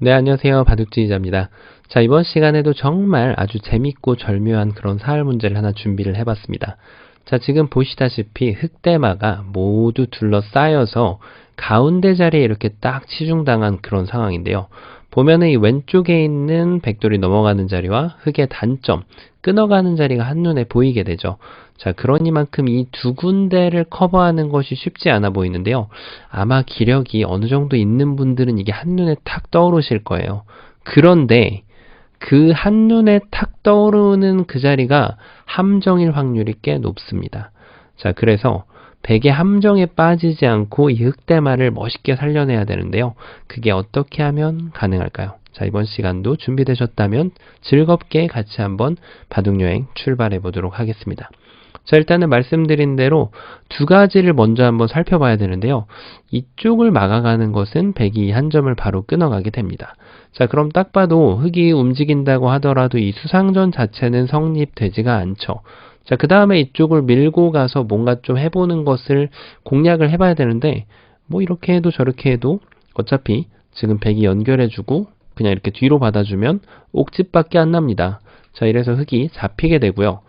네, 안녕하세요. 바둑지휘자입니다. 자, 이번 시간에도 정말 아주 재밌고 절묘한 그런 사활 문제를 하나 준비를 해봤습니다. 자, 지금 보시다시피 흑대마가 모두 둘러싸여서 가운데 자리에 이렇게 딱 치중당한 그런 상황인데요. 보면은 이 왼쪽에 있는 백돌이 넘어가는 자리와 흑의 단점, 끊어가는 자리가 한눈에 보이게 되죠. 자, 그러니만큼 이 두 군데를 커버하는 것이 쉽지 않아 보이는데요. 아마 기력이 어느 정도 있는 분들은 이게 한눈에 탁 떠오르실 거예요. 그런데 그 한눈에 탁 떠오르는 그 자리가 함정일 확률이 꽤 높습니다. 자, 그래서 백의 함정에 빠지지 않고 이 흑대마를 멋있게 살려내야 되는데요. 그게 어떻게 하면 가능할까요? 자, 이번 시간도 준비되셨다면 즐겁게 같이 한번 바둑여행 출발해 보도록 하겠습니다. 자, 일단은 말씀드린 대로 두 가지를 먼저 한번 살펴봐야 되는데요. 이쪽을 막아가는 것은 백이 한 점을 바로 끊어가게 됩니다. 자, 그럼 딱 봐도 흑이 움직인다고 하더라도 이 수상전 자체는 성립되지가 않죠. 자, 그 다음에 이쪽을 밀고 가서 뭔가 좀 해보는 것을 공략을 해봐야 되는데 뭐 이렇게 해도 저렇게 해도 어차피 지금 백이 연결해주고 그냥 이렇게 뒤로 받아주면 옥집밖에 안 납니다. 자, 이래서 흑이 잡히게 되고요.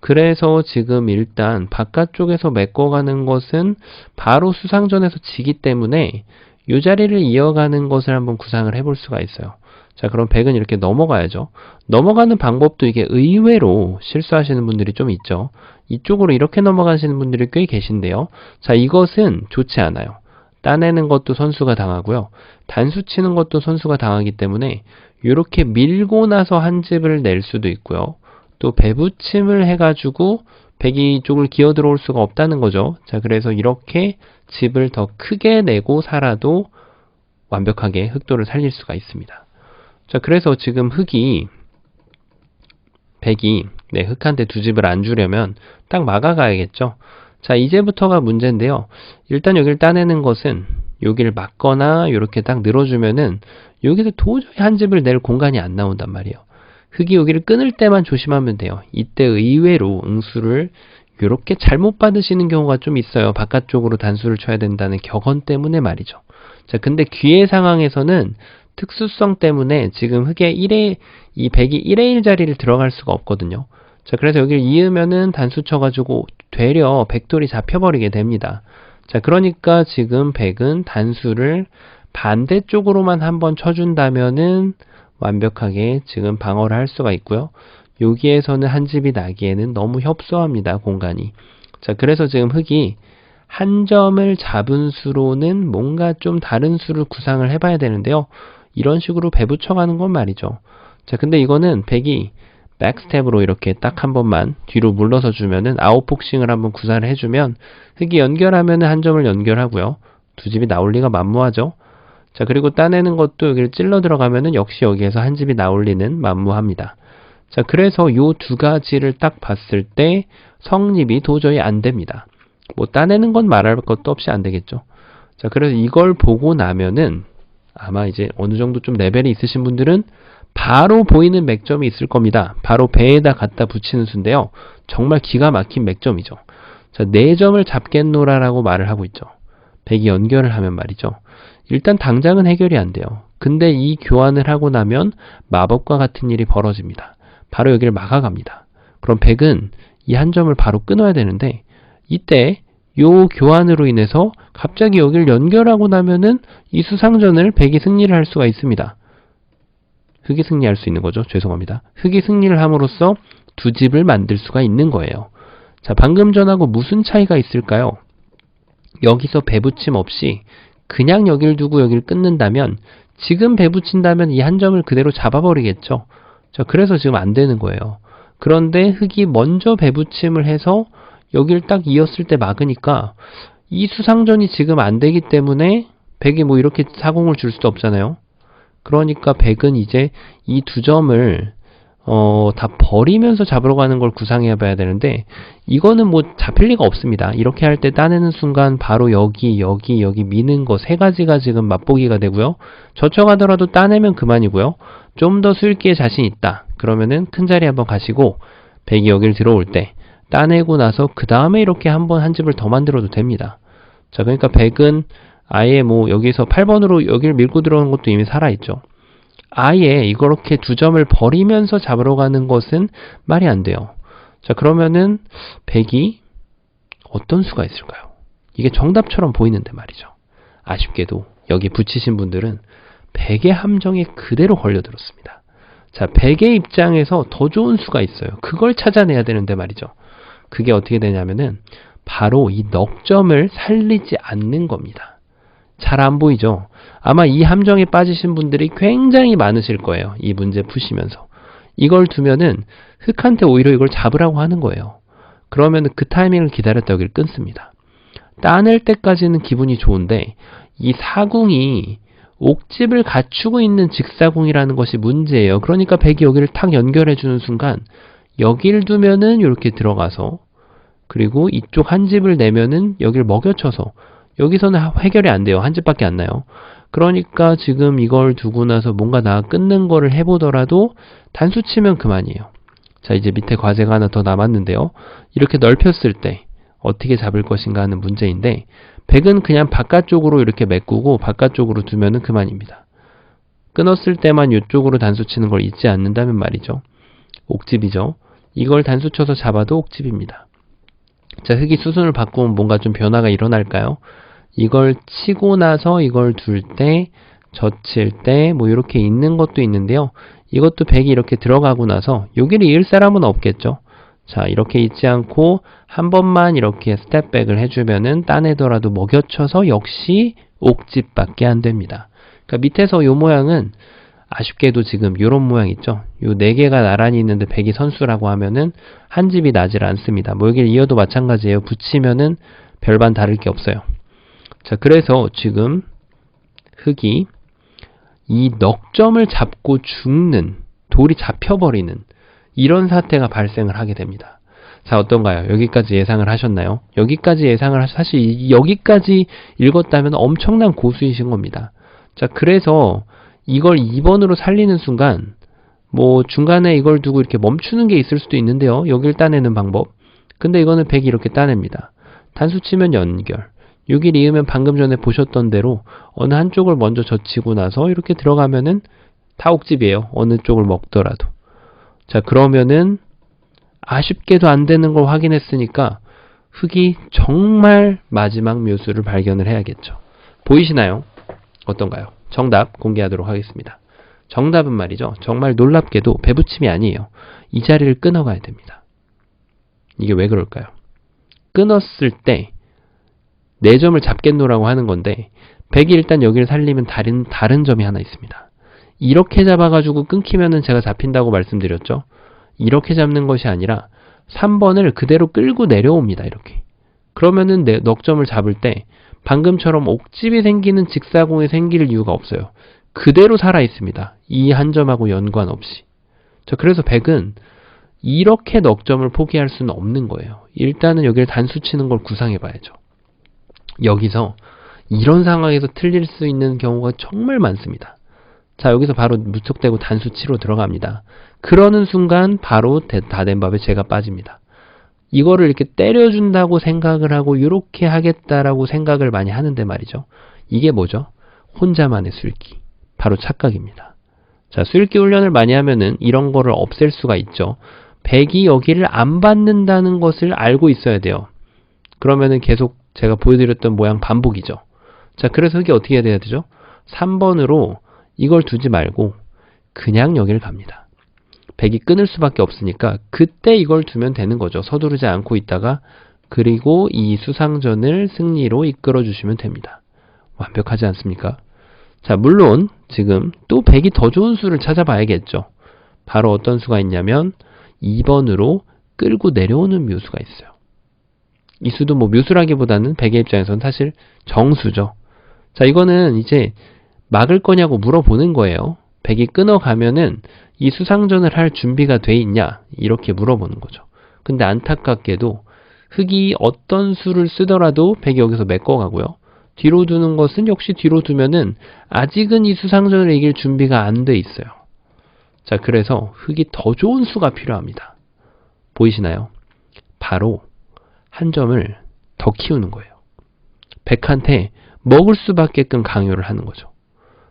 그래서 지금 일단 바깥쪽에서 메꿔가는 것은 바로 수상전에서 지기 때문에 이 자리를 이어가는 것을 한번 구상을 해볼 수가 있어요. 자, 그럼 백은 이렇게 넘어가야죠. 넘어가는 방법도 이게 의외로 실수하시는 분들이 좀 있죠. 이쪽으로 이렇게 넘어가시는 분들이 꽤 계신데요. 자, 이것은 좋지 않아요. 따내는 것도 선수가 당하고요. 단수 치는 것도 선수가 당하기 때문에 이렇게 밀고 나서 한 집을 낼 수도 있고요. 또 배붙임을 해가지고 백이 이쪽을 기어 들어올 수가 없다는 거죠. 자, 그래서 이렇게 집을 더 크게 내고 살아도 완벽하게 흑도를 살릴 수가 있습니다. 자, 그래서 지금 백이 흑한테 두 집을 안 주려면 딱 막아가야겠죠. 자, 이제부터가 문제인데요. 일단 여기를 따내는 것은 여기를 막거나 이렇게 딱 늘어주면은 여기서 도저히 한 집을 낼 공간이 안 나온단 말이에요. 흑이 여기를 끊을 때만 조심하면 돼요. 이때 의외로 응수를 이렇게 잘못 받으시는 경우가 좀 있어요. 바깥쪽으로 단수를 쳐야 된다는 격언 때문에 말이죠. 자, 근데 기회 상황에서는 특수성 때문에 지금 이 백이 1의 1 자리를 들어갈 수가 없거든요. 자, 그래서 여기를 이으면은 단수 쳐가지고 되려 백돌이 잡혀버리게 됩니다. 자, 그러니까 지금 백은 단수를 반대쪽으로만 한번 쳐준다면은 완벽하게 지금 방어를 할 수가 있고요. 여기에서는 한 집이 나기에는 너무 협소합니다, 공간이. 자, 그래서 지금 흑이 한 점을 잡은 수로는 뭔가 좀 다른 수를 구상을 해봐야 되는데요. 이런 식으로 배붙여가는 건 말이죠. 자, 근데 이거는 백이 백스텝으로 이렇게 딱 한 번만 뒤로 물러서 주면은 아웃폭싱을 한번 구사를 해주면 흑이 연결하면은 한 점을 연결하고요. 두 집이 나올 리가 만무하죠. 자, 그리고 따내는 것도 여기를 찔러 들어가면은 역시 여기에서 한 집이 나올 리는 만무합니다. 자, 그래서 요 두 가지를 딱 봤을 때 성립이 도저히 안 됩니다. 뭐 따내는 건 말할 것도 없이 안 되겠죠. 자, 그래서 이걸 보고 나면은 아마 이제 어느 정도 좀 레벨이 있으신 분들은 바로 보이는 맥점이 있을 겁니다. 바로 배에다 갖다 붙이는 수인데요. 정말 기가 막힌 맥점이죠. 자, 4점을 잡겠노라라고 말을 하고 있죠. 백이 연결을 하면 말이죠. 일단 당장은 해결이 안 돼요. 근데 이 교환을 하고 나면 마법과 같은 일이 벌어집니다. 바로 여기를 막아갑니다. 그럼 백은 이 한 점을 바로 끊어야 되는데 이때 요 교환으로 인해서 갑자기 여기를 연결하고 나면은 이 수상전을 백이 승리를 할 수가 있습니다. 흑이 승리할 수 있는 거죠. 죄송합니다. 흑이 승리를 함으로써 두 집을 만들 수가 있는 거예요. 자, 방금 전하고 무슨 차이가 있을까요? 여기서 배붙임 없이 그냥 여기를 두고 여기를 끊는다면 지금 배붙인다면 이 한 점을 그대로 잡아버리겠죠. 자, 그래서 지금 안 되는 거예요. 그런데 흑이 먼저 배붙임을 해서 여기를 딱 이었을 때 막으니까 이 수상전이 지금 안 되기 때문에 백이 뭐 이렇게 사공을 줄 수도 없잖아요. 그러니까 백은 이제 이 두 점을 다 버리면서 잡으러 가는 걸 구상해 봐야 되는데 이거는 뭐 잡힐 리가 없습니다. 이렇게 할 때 따내는 순간 바로 여기 미는 거 세 가지가 지금 맛보기가 되고요. 젖혀가더라도 따내면 그만이고요. 좀 더 수익기에 자신 있다. 그러면은 큰 자리 한번 가시고 백이 여기를 들어올 때 따내고 나서 그 다음에 이렇게 한번 한 집을 더 만들어도 됩니다. 자, 그러니까 백은 아예 뭐 여기서 8번으로 여기를 밀고 들어오는 것도 이미 살아있죠. 아예 이렇게 두 점을 버리면서 잡으러 가는 것은 말이 안 돼요. 자, 그러면은 100이 어떤 수가 있을까요? 이게 정답처럼 보이는데 말이죠. 아쉽게도 여기 붙이신 분들은 100의 함정에 그대로 걸려들었습니다. 자, 100의 입장에서 더 좋은 수가 있어요. 그걸 찾아내야 되는데 말이죠. 그게 어떻게 되냐면은 바로 이 넉점을 살리지 않는 겁니다. 잘 안 보이죠? 아마 이 함정에 빠지신 분들이 굉장히 많으실 거예요. 이 문제 푸시면서. 이걸 두면은 흑한테 오히려 이걸 잡으라고 하는 거예요. 그러면은 그 타이밍을 기다렸다 여기를 끊습니다. 따낼 때까지는 기분이 좋은데 이 사궁이 옥집을 갖추고 있는 직사궁이라는 것이 문제예요. 그러니까 100이 여기를 탁 연결해주는 순간 여기를 두면은 이렇게 들어가서 그리고 이쪽 한 집을 내면은 여기를 먹여쳐서 여기서는 해결이 안 돼요. 한 집밖에 안 나요. 그러니까 지금 이걸 두고 나서 뭔가 나 끊는 거를 해보더라도 단수 치면 그만이에요. 자, 이제 밑에 과제가 하나 더 남았는데요. 이렇게 넓혔을 때 어떻게 잡을 것인가 하는 문제인데 100은 그냥 바깥쪽으로 이렇게 메꾸고 바깥쪽으로 두면은 그만입니다. 끊었을 때만 이쪽으로 단수 치는 걸 잊지 않는다면 말이죠. 옥집이죠. 이걸 단수 쳐서 잡아도 옥집입니다. 자, 흙이 수순을 바꾸면 뭔가 좀 변화가 일어날까요? 이걸 치고 나서 이걸 둘 때, 젖힐 때, 뭐 이렇게 있는 것도 있는데요. 이것도 100이 이렇게 들어가고 나서 여기를 이을 사람은 없겠죠. 자, 이렇게 있지 않고 한 번만 이렇게 스텝백을 해주면은 따내더라도 먹여쳐서 역시 옥집밖에 안 됩니다. 그러니까 밑에서 요 모양은 아쉽게도 지금 요런 모양 있죠. 요 4개가 나란히 있는데 100이 선수라고 하면은 한 집이 나질 않습니다. 뭐 여기를 이어도 마찬가지예요. 붙이면은 별반 다를 게 없어요. 자, 그래서 지금 흙이 이 넉점을 잡고 죽는, 돌이 잡혀버리는 이런 사태가 발생을 하게 됩니다. 자, 어떤가요? 여기까지 예상을 하셨나요? 여기까지 예상을 사실 여기까지 읽었다면 엄청난 고수이신 겁니다. 자, 그래서 이걸 2번으로 살리는 순간 뭐 중간에 이걸 두고 이렇게 멈추는 게 있을 수도 있는데요. 여길 따내는 방법. 근데 이거는 100이 이렇게 따냅니다. 단수 치면 연결. 6일 이으면 방금 전에 보셨던 대로 어느 한쪽을 먼저 젖히고 나서 이렇게 들어가면은 다 옥집이에요. 어느 쪽을 먹더라도. 자, 그러면은 아쉽게도 안 되는 걸 확인했으니까 흙이 정말 마지막 묘수를 발견을 해야겠죠. 보이시나요? 어떤가요? 정답 공개하도록 하겠습니다. 정답은 말이죠. 정말 놀랍게도 배붙임이 아니에요. 이 자리를 끊어가야 됩니다. 이게 왜 그럴까요? 끊었을 때 4점을 잡겠노라고 하는 건데 100이 일단 여기를 살리면 다른 점이 하나 있습니다. 이렇게 잡아가지고 끊기면은 제가 잡힌다고 말씀드렸죠. 이렇게 잡는 것이 아니라 3번을 그대로 끌고 내려옵니다. 이렇게. 그러면은 넉점을 잡을 때 방금처럼 옥집이 생기는 직사공이 생길 이유가 없어요. 그대로 살아 있습니다. 이 한 점하고 연관없이. 자, 그래서 100은 이렇게 넉점을 포기할 수는 없는 거예요. 일단은 여기를 단수 치는 걸 구상해 봐야죠. 여기서 이런 상황에서 틀릴 수 있는 경우가 정말 많습니다. 자, 여기서 바로 무턱대고 단수 치로 들어갑니다. 그러는 순간 바로 다 된 밥에 제가 빠집니다. 이거를 이렇게 때려준다고 생각을 하고 이렇게 하겠다라고 생각을 많이 하는데 말이죠. 이게 뭐죠? 혼자만의 술기. 바로 착각입니다. 자, 술기 훈련을 많이 하면은 이런 거를 없앨 수가 있죠. 100이 여기를 안 받는다는 것을 알고 있어야 돼요. 그러면은 계속 제가 보여드렸던 모양 반복이죠. 자, 그래서 이게 어떻게 해야 되죠? 3번으로 이걸 두지 말고 그냥 여기를 갑니다. 100이 끊을 수밖에 없으니까 그때 이걸 두면 되는 거죠. 서두르지 않고 있다가 그리고 이 수상전을 승리로 이끌어 주시면 됩니다. 완벽하지 않습니까? 자, 물론 지금 또 100이 더 좋은 수를 찾아봐야겠죠. 바로 어떤 수가 있냐면 2번으로 끌고 내려오는 묘수가 있어요. 이 수도 뭐 묘수라기보다는 100의 입장에서는 사실 정수죠. 자, 이거는 이제 막을 거냐고 물어보는 거예요. 100이 끊어가면은 이 수상전을 할 준비가 돼 있냐? 이렇게 물어보는 거죠. 근데 안타깝게도 흙이 어떤 수를 쓰더라도 100이 여기서 메꿔가고요. 뒤로 두는 것은 역시 뒤로 두면은 아직은 이 수상전을 이길 준비가 안 돼 있어요. 자, 그래서 흙이 더 좋은 수가 필요합니다. 보이시나요? 바로 한 점을 더 키우는 거예요. 100한테 먹을 수밖에끔 강요를 하는 거죠.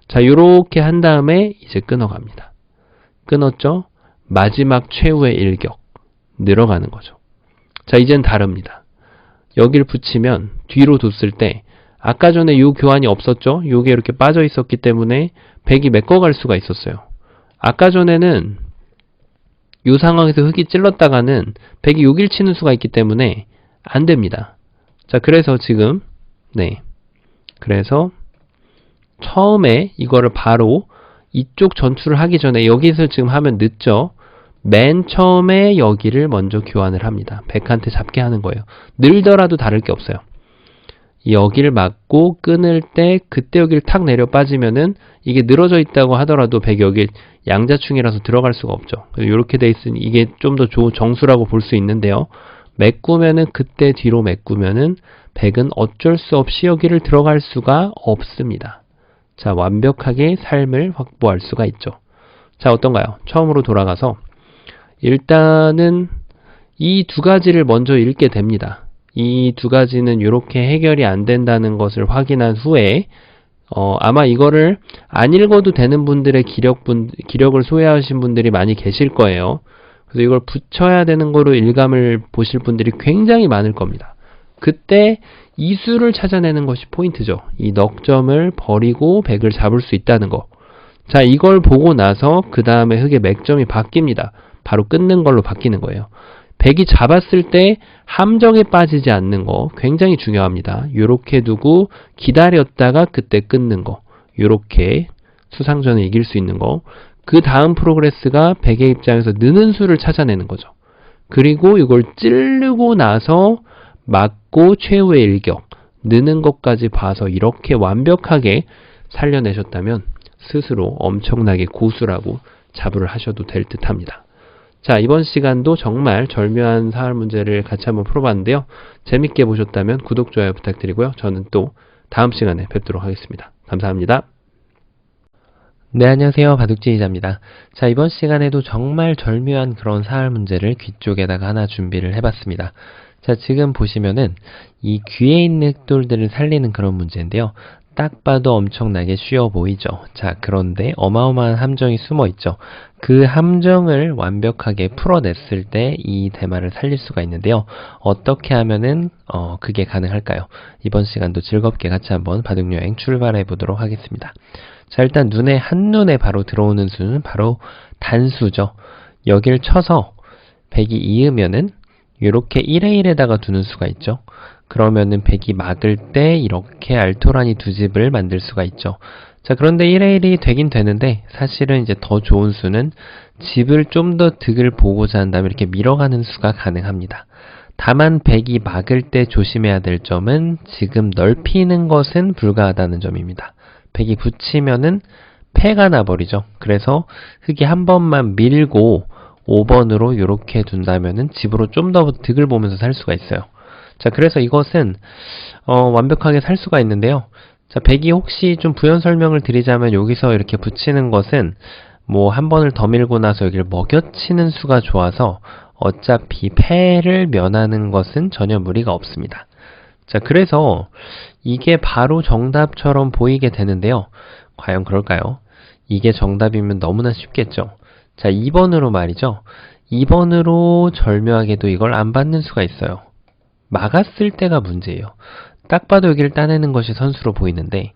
자, 요렇게 한 다음에 이제 끊어갑니다. 끊었죠? 마지막 최후의 일격. 늘어가는 거죠. 자, 이젠 다릅니다. 여기를 붙이면 뒤로 뒀을 때 아까 전에 요 교환이 없었죠? 요게 이렇게 빠져 있었기 때문에 백이 메꿔갈 수가 있었어요. 아까 전에는 요 상황에서 흙이 찔렀다가는 백이 여길 치는 수가 있기 때문에 안 됩니다. 자, 그래서 지금 그래서 처음에 이거를 바로 이쪽 전투를 하기 전에 여기서 지금 하면 늦죠? 맨 처음에 여기를 먼저 교환을 합니다. 백한테 잡게 하는 거예요. 늘더라도 다를 게 없어요. 여기를 막고 끊을 때 그때 여기를 탁 내려 빠지면은 이게 늘어져 있다고 하더라도 백이 여기 양자충이라서 들어갈 수가 없죠. 이렇게 돼 있으니 이게 좀 더 좋은 정수라고 볼 수 있는데요. 메꾸면은 그때 뒤로 메꾸면은 백은 어쩔 수 없이 여기를 들어갈 수가 없습니다. 자, 완벽하게 삶을 확보할 수가 있죠. 자, 어떤가요? 처음으로 돌아가서 일단은 이 두 가지를 먼저 읽게 됩니다. 이 두 가지는 이렇게 해결이 안 된다는 것을 확인한 후에 아마 이거를 안 읽어도 되는 분들의 기력을 소외하신 분들이 많이 계실 거예요. 그래서 이걸 붙여야 되는 거로 일감을 보실 분들이 굉장히 많을 겁니다. 그때 이 수를 찾아내는 것이 포인트죠. 이 넉점을 버리고 백을 잡을 수 있다는 거. 자, 이걸 보고 나서 그 다음에 흙의 맥점이 바뀝니다. 바로 끊는 걸로 바뀌는 거예요. 백이 잡았을 때 함정에 빠지지 않는 거 굉장히 중요합니다. 요렇게 두고 기다렸다가 그때 끊는 거. 요렇게 수상전을 이길 수 있는 거. 그 다음 프로그레스가 백의 입장에서 느는 수를 찾아내는 거죠. 그리고 이걸 찌르고 나서 맞고 최후의 일격, 느는 것까지 봐서 이렇게 완벽하게 살려내셨다면 스스로 엄청나게 고수라고 자부를 하셔도 될 듯 합니다. 자, 이번 시간도 정말 절묘한 사활 문제를 같이 한번 풀어봤는데요. 재밌게 보셨다면 구독, 좋아요 부탁드리고요. 저는 또 다음 시간에 뵙도록 하겠습니다. 감사합니다. 네, 안녕하세요. 바둑지휘자입니다. 자, 이번 시간에도 정말 절묘한 그런 사활 문제를 귀 쪽에다가 하나 준비를 해봤습니다. 자, 지금 보시면은 이 귀에 있는 흑돌들을 살리는 그런 문제인데요. 딱 봐도 엄청나게 쉬워 보이죠. 자, 그런데 어마어마한 함정이 숨어 있죠. 그 함정을 완벽하게 풀어냈을 때 이 대마를 살릴 수가 있는데요. 어떻게 하면은 그게 가능할까요? 이번 시간도 즐겁게 같이 한번 바둑여행 출발해 보도록 하겠습니다. 자, 일단 한눈에 바로 들어오는 수는 바로 단수죠. 여기를 쳐서 백이 이으면은 이렇게 1에 1에다가 두는 수가 있죠. 그러면은 백이 막을 때 이렇게 알토란이 두 집을 만들 수가 있죠. 자, 그런데 1에 1이 되긴 되는데 사실은 이제 더 좋은 수는 집을 좀 더 득을 보고자 한다면 이렇게 밀어가는 수가 가능합니다. 다만 백이 막을 때 조심해야 될 점은 지금 넓히는 것은 불가하다는 점입니다. 백이 붙이면은 패가 나버리죠. 그래서 흙이 한 번만 밀고 5번으로 이렇게 둔다면은 집으로 좀 더 득을 보면서 살 수가 있어요. 자, 그래서 이것은 완벽하게 살 수가 있는데요. 자, 백이 혹시 좀 부연 설명을 드리자면 여기서 이렇게 붙이는 것은 뭐 한 번을 더 밀고 나서 여기를 먹여치는 수가 좋아서 어차피 패를 면하는 것은 전혀 무리가 없습니다. 자, 그래서 이게 바로 정답처럼 보이게 되는데요. 과연 그럴까요? 이게 정답이면 너무나 쉽겠죠. 자, 2번으로 말이죠. 2번으로 절묘하게도 이걸 안 받는 수가 있어요. 막았을 때가 문제예요. 딱 봐도 여기를 따내는 것이 선수로 보이는데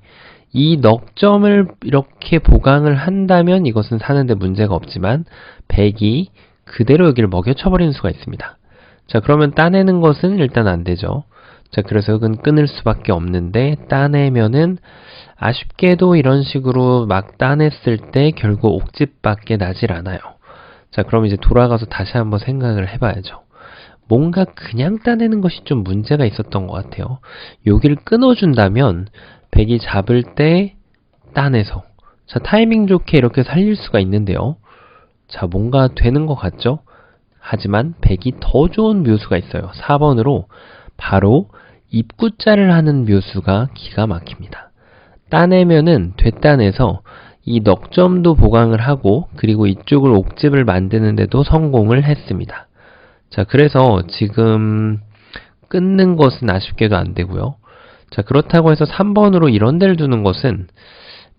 이 넉점을 이렇게 보강을 한다면 이것은 사는데 문제가 없지만 백이 그대로 여기를 먹여쳐버리는 수가 있습니다. 자, 그러면 따내는 것은 일단 안 되죠. 자, 그래서 흙은 끊을 수밖에 없는데 따내면은 아쉽게도 이런 식으로 막 따냈을 때 결국 옥집밖에 나질 않아요. 자, 그럼 이제 돌아가서 다시 한번 생각을 해봐야죠. 뭔가 그냥 따내는 것이 좀 문제가 있었던 것 같아요. 여기를 끊어준다면 백이 잡을 때 따내서 자, 타이밍 좋게 이렇게 살릴 수가 있는데요. 자, 뭔가 되는 것 같죠? 하지만 백이 더 좋은 묘수가 있어요. 4번으로 바로 입구자를 하는 묘수가 기가 막힙니다. 따내면은 되따내서 이 넉점도 보강을 하고 그리고 이쪽을 옥집을 만드는데도 성공을 했습니다. 자, 그래서 지금 끊는 것은 아쉽게도 안 되고요. 자, 그렇다고 해서 3번으로 이런 데를 두는 것은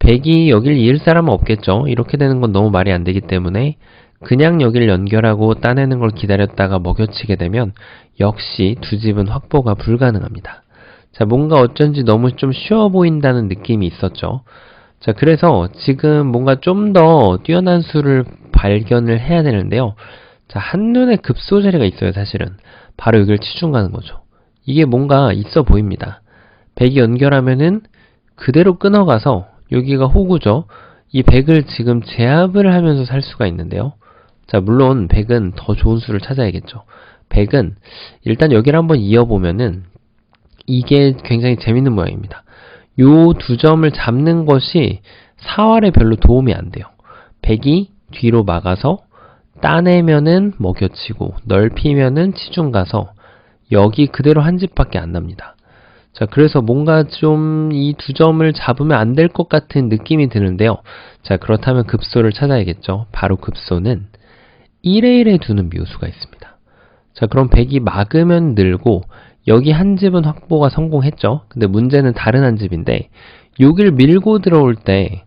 100이 여길 이을 사람은 없겠죠. 이렇게 되는 건 너무 말이 안 되기 때문에 그냥 여길 연결하고 따내는 걸 기다렸다가 먹여치게 되면 역시 두 집은 확보가 불가능합니다. 자, 뭔가 어쩐지 너무 좀 쉬워 보인다는 느낌이 있었죠. 자, 그래서 지금 뭔가 좀 더 뛰어난 수를 발견을 해야 되는데요. 자, 한눈에 급소 자리가 있어요, 사실은. 바로 여기를 치중 가는 거죠. 이게 뭔가 있어 보입니다. 100이 연결하면은 그대로 끊어가서 여기가 호구죠. 이 100을 지금 제압을 하면서 살 수가 있는데요. 자, 물론 100은 더 좋은 수를 찾아야겠죠. 100은 일단 여기를 한번 이어보면은 이게 굉장히 재밌는 모양입니다. 요 두 점을 잡는 것이 사활에 별로 도움이 안 돼요. 100이 뒤로 막아서 따내면은 먹여치고 넓히면은 치중 가서 여기 그대로 한 집밖에 안 납니다. 자, 그래서 뭔가 좀 이 두 점을 잡으면 안 될 것 같은 느낌이 드는데요. 자, 그렇다면 급소를 찾아야겠죠. 바로 급소는 1에 1에 두는 미호수가 있습니다. 자, 그럼 100이 막으면 늘고 여기 한 집은 확보가 성공했죠. 근데 문제는 다른 한 집인데 여길 밀고 들어올 때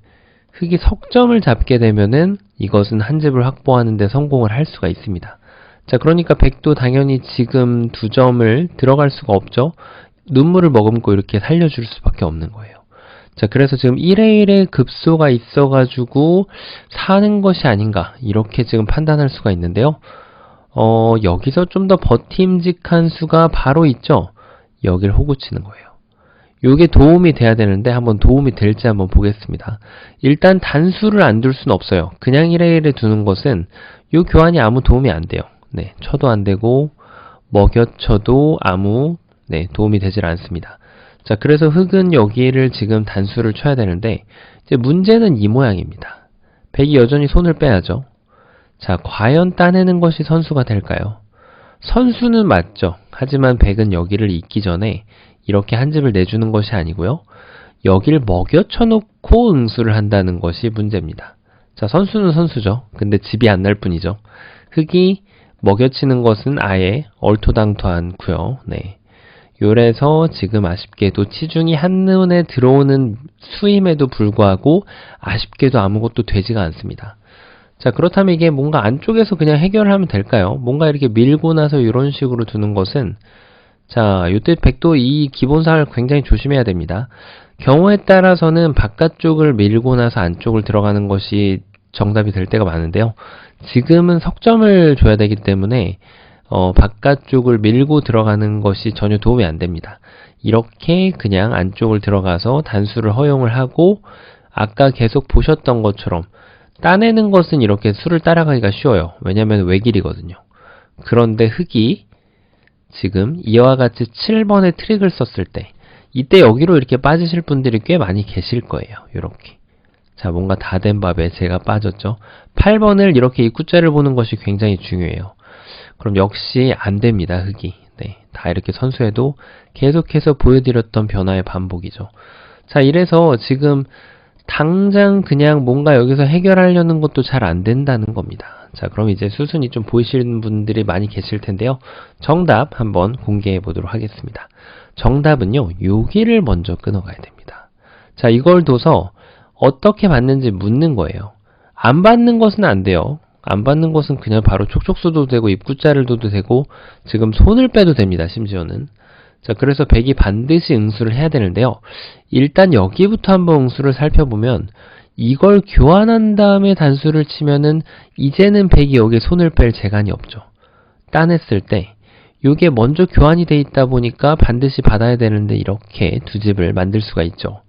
흙이 석점을 잡게 되면은 이것은 한 집을 확보하는 데 성공을 할 수가 있습니다. 자, 그러니까 100도 당연히 지금 두 점을 들어갈 수가 없죠. 눈물을 머금고 이렇게 살려줄 수밖에 없는 거예요. 자, 그래서 지금 1에 1의 급소가 있어가지고 사는 것이 아닌가 이렇게 지금 판단할 수가 있는데요. 여기서 좀 더 버팀직한 수가 바로 있죠. 여길 호구치는 거예요. 요게 도움이 돼야 되는데 한번 도움이 될지 한번 보겠습니다. 일단 단수를 안 둘 수는 없어요. 그냥 1에 1에 두는 것은 요 교환이 아무 도움이 안 돼요. 네, 쳐도 안 되고 먹여쳐도 아무 도움이 되질 않습니다. 자, 그래서 흙은 여기를 지금 단수를 쳐야 되는데 이제 문제는 이 모양입니다. 100이 여전히 손을 빼야죠. 자, 과연 따내는 것이 선수가 될까요? 선수는 맞죠. 하지만 100은 여기를 잇기 전에 이렇게 한 집을 내주는 것이 아니고요. 여기를 먹여쳐 놓고 응수를 한다는 것이 문제입니다. 자, 선수는 선수죠. 근데 집이 안 날 뿐이죠. 흙이 먹여치는 것은 아예 얼토당토 않고요. 네. 요래서 지금 아쉽게도 치중이 한눈에 들어오는 수임에도 불구하고 아쉽게도 아무것도 되지가 않습니다. 자, 그렇다면 이게 뭔가 안쪽에서 그냥 해결하면 될까요? 뭔가 이렇게 밀고 나서 이런 식으로 두는 것은 자, 요때 100도 이 기본사항을 굉장히 조심해야 됩니다. 경우에 따라서는 바깥쪽을 밀고 나서 안쪽을 들어가는 것이 정답이 될 때가 많은데요. 지금은 석점을 줘야 되기 때문에 바깥쪽을 밀고 들어가는 것이 전혀 도움이 안 됩니다. 이렇게 그냥 안쪽을 들어가서 단수를 허용을 하고 아까 계속 보셨던 것처럼 따내는 것은 이렇게 수를 따라가기가 쉬워요. 왜냐하면 외길이거든요. 그런데 흙이 지금 이와 같이 7번의 트릭을 썼을 때 이때 여기로 이렇게 빠지실 분들이 꽤 많이 계실 거예요. 이렇게. 자, 뭔가 다 된 밥에 제가 빠졌죠. 8번을 이렇게 입구자를 보는 것이 굉장히 중요해요. 그럼 역시 안 됩니다. 흙이. 네, 다 이렇게 선수해도 계속해서 보여드렸던 변화의 반복이죠. 자, 이래서 지금 당장 그냥 뭔가 여기서 해결하려는 것도 잘 안 된다는 겁니다. 자, 그럼 이제 수순이 좀 보이시는 분들이 많이 계실 텐데요. 정답 한번 공개해 보도록 하겠습니다. 정답은요, 여기를 먼저 끊어가야 됩니다. 자, 이걸 둬서 어떻게 받는지 묻는 거예요. 안 받는 것은 안 돼요. 안 받는 것은 그냥 바로 촉촉수도 되고 입구자를 둬도 되고 지금 손을 빼도 됩니다. 심지어는. 자, 그래서 100이 반드시 응수를 해야 되는데요. 일단 여기부터 한번 응수를 살펴보면 이걸 교환한 다음에 단수를 치면은 이제는 100이 여기에 손을 뺄 재간이 없죠. 따냈을 때 이게 먼저 교환이 돼 있다 보니까 반드시 받아야 되는데 이렇게 두 집을 만들 수가 있죠.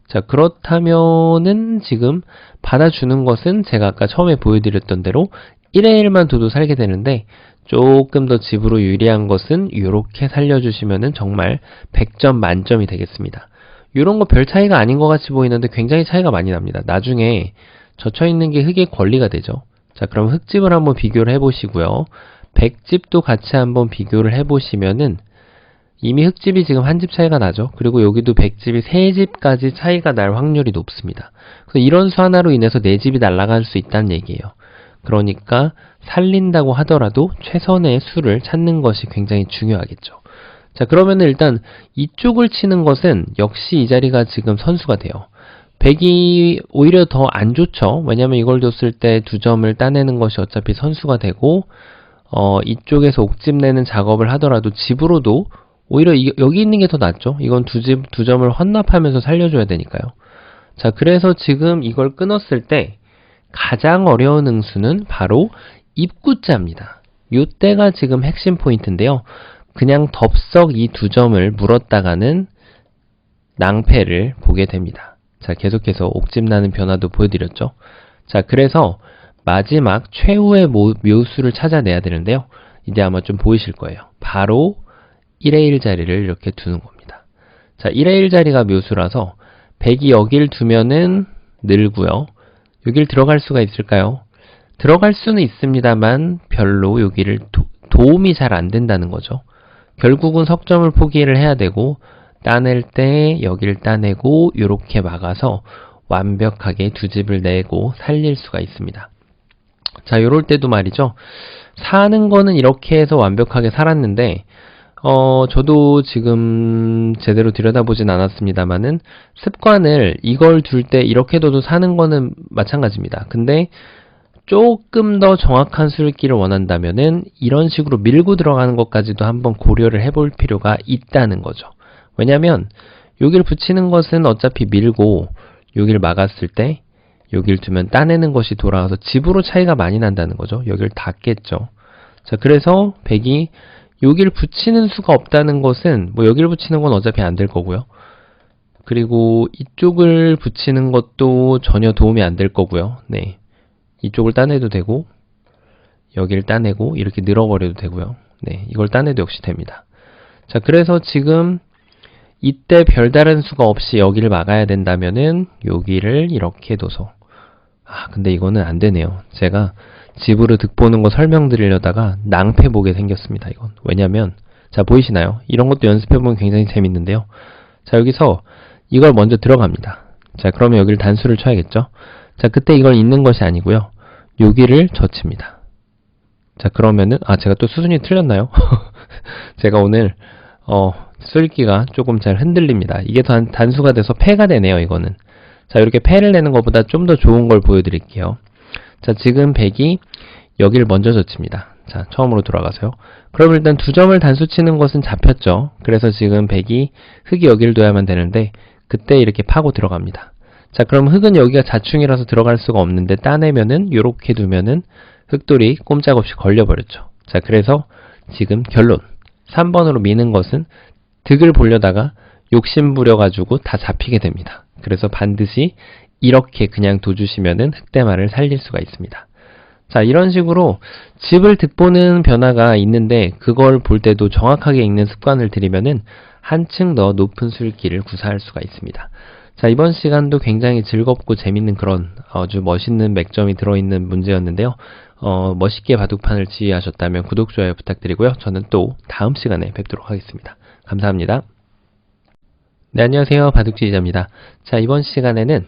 자, 그렇다면은 지금 받아주는 것은 제가 아까 처음에 보여드렸던 대로 1에 1만 둬도 살게 되는데 조금 더 집으로 유리한 것은 이렇게 살려주시면은 정말 100점 만점이 되겠습니다. 이런 거 별 차이가 아닌 것 같이 보이는데 굉장히 차이가 많이 납니다. 나중에 젖혀있는 게 흙의 권리가 되죠. 자, 그럼 흙집을 한번 비교를 해보시고요. 100집도 같이 한번 비교를 해보시면은 이미 흙집이 지금 한 집 차이가 나죠. 그리고 여기도 100집이 3집까지 차이가 날 확률이 높습니다. 그래서 이런 수 하나로 인해서 4집이 날아갈 수 있다는 얘기예요. 그러니까 살린다고 하더라도 최선의 수를 찾는 것이 굉장히 중요하겠죠. 자, 그러면은 일단 이쪽을 치는 것은 역시 이 자리가 지금 선수가 돼요. 백이 오히려 더 안 좋죠. 왜냐면 이걸 뒀을 때 2점을 따내는 것이 어차피 선수가 되고 이쪽에서 옥집 내는 작업을 하더라도 집으로도 오히려 여기 있는 게 더 낫죠. 이건 두 점을 헌납하면서 살려줘야 되니까요. 자, 그래서 지금 이걸 끊었을 때 가장 어려운 응수는 바로 입구자입니다. 요때가 지금 핵심 포인트인데요. 그냥 덥석 이 2점을 물었다가는 낭패를 보게 됩니다. 자, 계속해서 옥집 나는 변화도 보여드렸죠. 자, 그래서 마지막 최후의 묘수를 찾아내야 되는데요. 이제 아마 좀 보이실 거예요. 바로 1의 1 자리를 이렇게 두는 겁니다. 자, 1의 1 자리가 묘수라서 백이 여길 두면은 늘고요. 여길 들어갈 수가 있을까요? 들어갈 수는 있습니다만 별로 여기를 도움이 잘 안 된다는 거죠. 결국은 석점을 포기를 해야 되고 따낼 때 여기를 따내고 이렇게 막아서 완벽하게 두 집을 내고 살릴 수가 있습니다. 자, 요럴 때도 말이죠. 사는 거는 이렇게 해서 완벽하게 살았는데 저도 지금 제대로 들여다보진 않았습니다만은 습관을 이걸 둘 때 이렇게 둬도 사는 거는 마찬가지입니다. 근데 조금 더 정확한 수익기를 원한다면은 이런 식으로 밀고 들어가는 것까지도 한번 고려를 해볼 필요가 있다는 거죠. 왜냐면 여기를 붙이는 것은 어차피 밀고 여기를 막았을 때 여기를 두면 따내는 것이 돌아와서 집으로 차이가 많이 난다는 거죠. 여기를 닫겠죠. 자, 그래서 백이 여기를 붙이는 수가 없다는 것은 뭐 여기를 붙이는 건 어차피 안 될 거고요. 그리고 이쪽을 붙이는 것도 전혀 도움이 안 될 거고요. 네, 이쪽을 따내도 되고 여기를 따내고 이렇게 늘어버려도 되고요. 네, 이걸 따내도 역시 됩니다. 자, 그래서 지금 이때 별다른 수가 없이 여기를 막아야 된다면은 여기를 이렇게 둬서 근데 이거는 안 되네요. 제가 집으로 득보는 거 설명드리려다가 낭패 보게 생겼습니다. 이건 왜냐면 자, 보이시나요? 이런 것도 연습해보면 굉장히 재밌는데요. 자, 여기서 이걸 먼저 들어갑니다. 자, 그러면 여기를 단수를 쳐야겠죠? 자, 그때 이걸 잇는 것이 아니고요. 여기를 젖힙니다. 자, 그러면은 제가 또 수순이 틀렸나요? 제가 오늘 쏠기가 조금 잘 흔들립니다. 이게 단수가 돼서 패가 되네요. 이거는. 자, 이렇게 패를 내는 것보다 좀 더 좋은 걸 보여드릴게요. 자, 지금 백이 여기를 먼저 젖힙니다. 자, 처음으로 돌아가서요. 그럼 일단 2점을 단수 치는 것은 잡혔죠. 그래서 지금 백이 흙이 여기를 둬야만 되는데 그때 이렇게 파고 들어갑니다. 자, 그럼 흙은 여기가 자충이라서 들어갈 수가 없는데 따내면은 요렇게 두면은 흙돌이 꼼짝없이 걸려버렸죠. 자, 그래서 지금 결론 3번으로 미는 것은 득을 보려다가 욕심 부려가지고 다 잡히게 됩니다. 그래서 반드시 이렇게 그냥 둬주시면은 흑대마를 살릴 수가 있습니다. 자, 이런 식으로 집을 득보는 변화가 있는데 그걸 볼 때도 정확하게 읽는 습관을 들이면은 한층 더 높은 수익기를 구사할 수가 있습니다. 자, 이번 시간도 굉장히 즐겁고 재밌는 그런 아주 멋있는 맥점이 들어있는 문제였는데요. 멋있게 바둑판을 지휘하셨다면 구독, 좋아요 부탁드리고요. 저는 또 다음 시간에 뵙도록 하겠습니다. 감사합니다. 네, 안녕하세요. 바둑지휘자입니다. 자, 이번 시간에는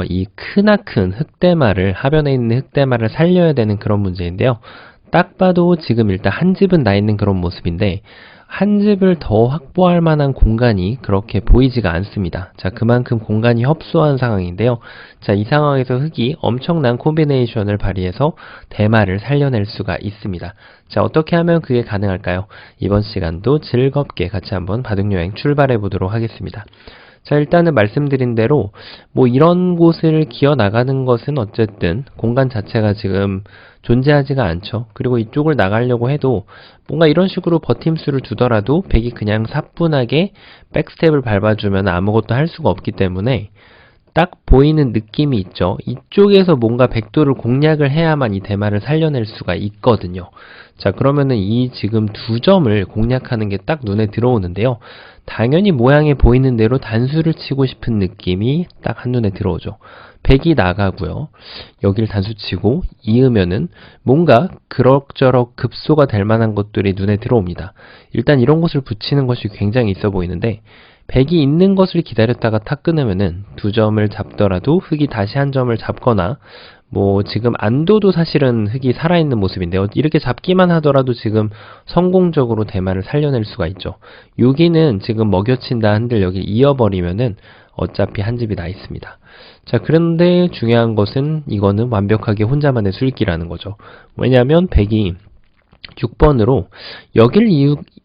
이 크나큰 흑대마를, 하변에 있는 흑대마를 살려야 되는 그런 문제인데요. 딱 봐도 지금 일단 한 집은 나 있는 그런 모습인데 한 집을 더 확보할 만한 공간이 그렇게 보이지가 않습니다. 자, 그만큼 공간이 협소한 상황인데요. 자, 이 상황에서 흙이 엄청난 콤비네이션을 발휘해서 대마를 살려낼 수가 있습니다. 자, 어떻게 하면 그게 가능할까요? 이번 시간도 즐겁게 같이 한번 바둑여행 출발해 보도록 하겠습니다. 자, 일단은 말씀드린 대로 뭐 이런 곳을 기어 나가는 것은 어쨌든 공간 자체가 지금 존재하지가 않죠. 그리고 이쪽을 나가려고 해도 뭔가 이런 식으로 버팀수를 두더라도 백이 그냥 사뿐하게 백스텝을 밟아주면 아무것도 할 수가 없기 때문에 딱 보이는 느낌이 있죠. 이쪽에서 뭔가 백도를 공략을 해야만 이 대마를 살려낼 수가 있거든요. 자, 그러면은 이 지금 2점을 공략하는 게 딱 눈에 들어오는데요. 당연히 모양에 보이는 대로 단수를 치고 싶은 느낌이 딱 한눈에 들어오죠. 백이 나가고요. 여기를 단수 치고 이으면은 뭔가 그럭저럭 급소가 될 만한 것들이 눈에 들어옵니다. 일단 이런 것을 붙이는 것이 굉장히 있어 보이는데 백이 있는 것을 기다렸다가 탁 끊으면은 2점을 잡더라도 흙이 다시 한 점을 잡거나 뭐 지금 안도도 사실은 흙이 살아있는 모습인데요. 이렇게 잡기만 하더라도 지금 성공적으로 대마를 살려낼 수가 있죠. 여기는 지금 먹여친다 한들 여기 이어버리면은 어차피 한 집이 나 있습니다. 자, 그런데 중요한 것은 이거는 완벽하게 혼자만의 술기라는 거죠. 왜냐하면 백이 6번으로 여길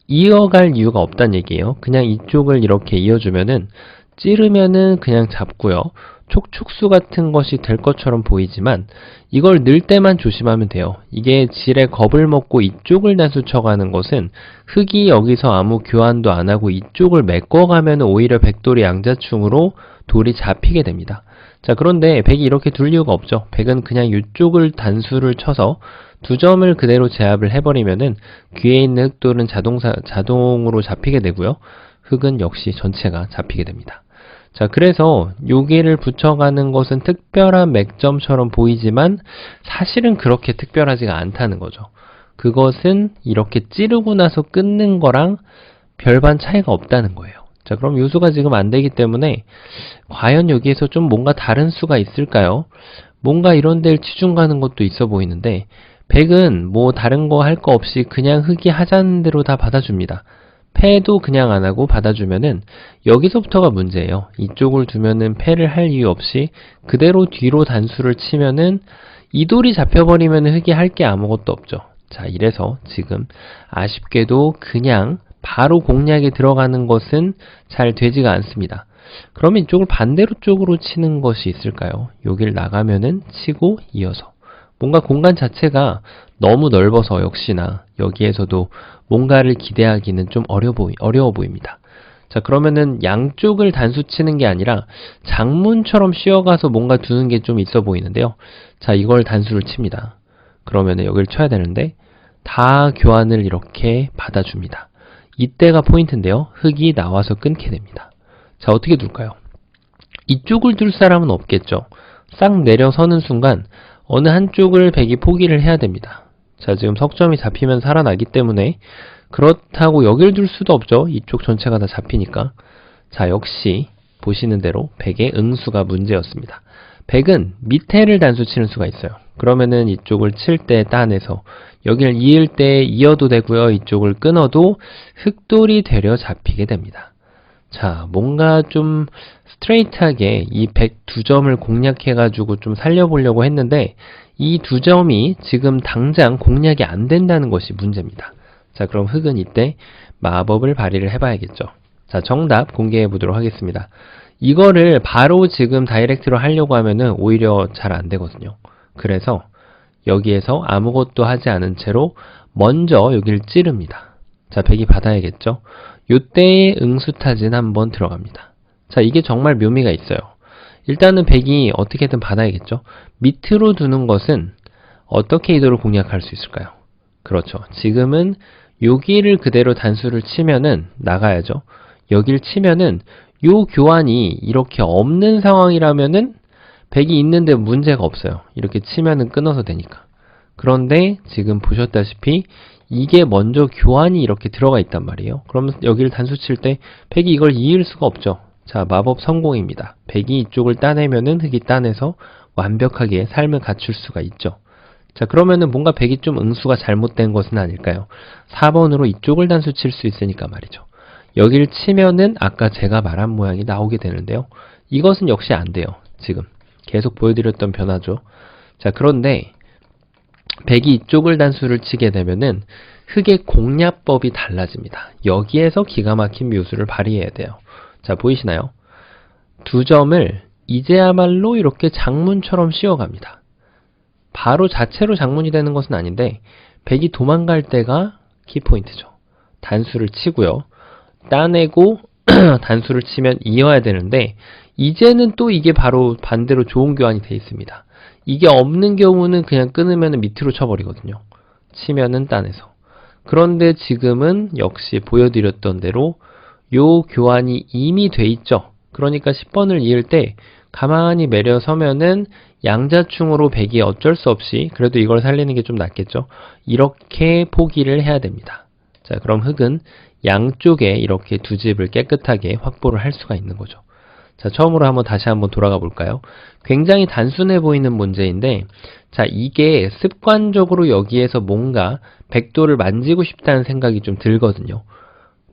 이어갈 이유가 없다는 얘기예요. 그냥 이쪽을 이렇게 이어주면은 찌르면은 그냥 잡고요. 촉촉수 같은 것이 될 것처럼 보이지만 이걸 넣을 때만 조심하면 돼요. 이게 질에 겁을 먹고 이쪽을 단수 쳐가는 것은 흙이 여기서 아무 교환도 안 하고 이쪽을 메꿔가면 오히려 백돌이 양자충으로 돌이 잡히게 됩니다. 자, 그런데 백이 이렇게 둘 이유가 없죠. 백은 그냥 이쪽을 단수를 쳐서 두 점을 그대로 제압을 해버리면은 귀에 있는 흙돌은 자동으로 잡히게 되고요. 흙은 역시 전체가 잡히게 됩니다. 자, 그래서 여기를 붙여가는 것은 특별한 맥점처럼 보이지만 사실은 그렇게 특별하지가 않다는 거죠. 그것은 이렇게 찌르고 나서 끊는 거랑 별반 차이가 없다는 거예요. 자, 그럼 요수가 지금 안 되기 때문에 과연 여기에서 좀 뭔가 다른 수가 있을까요? 뭔가 이런 데를 치중 가는 것도 있어 보이는데 백은 뭐 다른 거 할 거 없이 그냥 흙이 하자는 대로 다 받아줍니다. 패도 그냥 안 하고 받아주면은 여기서부터가 문제예요. 이쪽을 두면은 패를 할 이유 없이 그대로 뒤로 단수를 치면은 이 돌이 잡혀버리면 흙이 할 게 아무것도 없죠. 자, 이래서 지금 아쉽게도 그냥 바로 공략에 들어가는 것은 잘 되지가 않습니다. 그러면 이쪽을 반대로 쪽으로 치는 것이 있을까요? 여길 나가면은 치고 이어서. 뭔가 공간 자체가 너무 넓어서 역시나 여기에서도 뭔가를 기대하기는 좀 어려워 보입니다. 자, 그러면은 양쪽을 단수 치는 게 아니라 장문처럼 쉬어가서 뭔가 두는 게 좀 있어 보이는데요. 자, 이걸 단수를 칩니다. 그러면은 여기를 쳐야 되는데 다 교환을 이렇게 받아줍니다. 이때가 포인트인데요. 흙이 나와서 끊게 됩니다. 자, 어떻게 둘까요? 이쪽을 둘 사람은 없겠죠. 싹 내려서는 순간 어느 한쪽을 백이 포기를 해야 됩니다. 자, 지금 석점이 잡히면 살아나기 때문에 그렇다고 여길 둘 수도 없죠. 이쪽 전체가 다 잡히니까. 자, 역시 보시는 대로 백의 응수가 문제였습니다. 백은 밑에를 단수 치는 수가 있어요. 그러면은 이쪽을 칠 때 따내서 여기를 이을 때 이어도 되고요. 이쪽을 끊어도 흙돌이 되려 잡히게 됩니다. 자, 뭔가 좀 스트레이트하게 이 102점을 공략해가지고 좀 살려보려고 했는데 이 두 점이 지금 당장 공략이 안 된다는 것이 문제입니다. 자, 그럼 흙은 이때 마법을 발휘를 해봐야겠죠. 자, 정답 공개해 보도록 하겠습니다. 이거를 바로 지금 다이렉트로 하려고 하면은 오히려 잘 안 되거든요. 그래서 여기에서 아무것도 하지 않은 채로 먼저 여기를 찌릅니다. 자, 백이 받아야겠죠. 요때의 응수타진 한번 들어갑니다. 자, 이게 정말 묘미가 있어요. 일단은 백이 어떻게든 받아야겠죠. 밑으로 두는 것은 어떻게 이도를 공략할 수 있을까요? 그렇죠. 지금은 여기를 그대로 단수를 치면은 나가야죠. 여기를 치면은 요 교환이 이렇게 없는 상황이라면은 백이 있는데 문제가 없어요. 이렇게 치면은 끊어서 되니까. 그런데 지금 보셨다시피 이게 먼저 교환이 이렇게 들어가 있단 말이에요. 그러면 여기를 단수 칠 때 백이 이걸 이을 수가 없죠. 자, 마법 성공입니다. 백이 이쪽을 따내면은 흙이 따내서 완벽하게 삶을 갖출 수가 있죠. 자, 그러면은 뭔가 백이 좀 응수가 잘못된 것은 아닐까요? 4번으로 이쪽을 단수 칠 수 있으니까 말이죠. 여기를 치면은 아까 제가 말한 모양이 나오게 되는데요. 이것은 역시 안 돼요. 지금 계속 보여드렸던 변화죠. 자, 그런데 백이 이쪽을 단수를 치게 되면은 흙의 공략법이 달라집니다. 여기에서 기가 막힌 묘수를 발휘해야 돼요. 자, 보이시나요? 두 점을 이제야말로 이렇게 장문처럼 씌워갑니다. 바로 자체로 장문이 되는 것은 아닌데 백이 도망갈 때가 키포인트죠. 단수를 치고요. 따내고 단수를 치면 이어야 되는데 이제는 또 이게 바로 반대로 좋은 교환이 되어 있습니다. 이게 없는 경우는 그냥 끊으면 밑으로 쳐버리거든요. 치면은 따내서. 그런데 지금은 역시 보여드렸던 대로 요 교환이 이미 돼 있죠. 그러니까 10번을 이을 때 가만히 매려 서면은 양자충으로 백이 어쩔 수 없이 그래도 이걸 살리는 게 좀 낫겠죠. 이렇게 포기를 해야 됩니다. 자, 그럼 흙은 양쪽에 이렇게 두 집을 깨끗하게 확보를 할 수가 있는 거죠. 자, 처음으로 다시 한번 돌아가 볼까요? 굉장히 단순해 보이는 문제인데, 자, 이게 습관적으로 여기에서 뭔가 백도를 만지고 싶다는 생각이 좀 들거든요.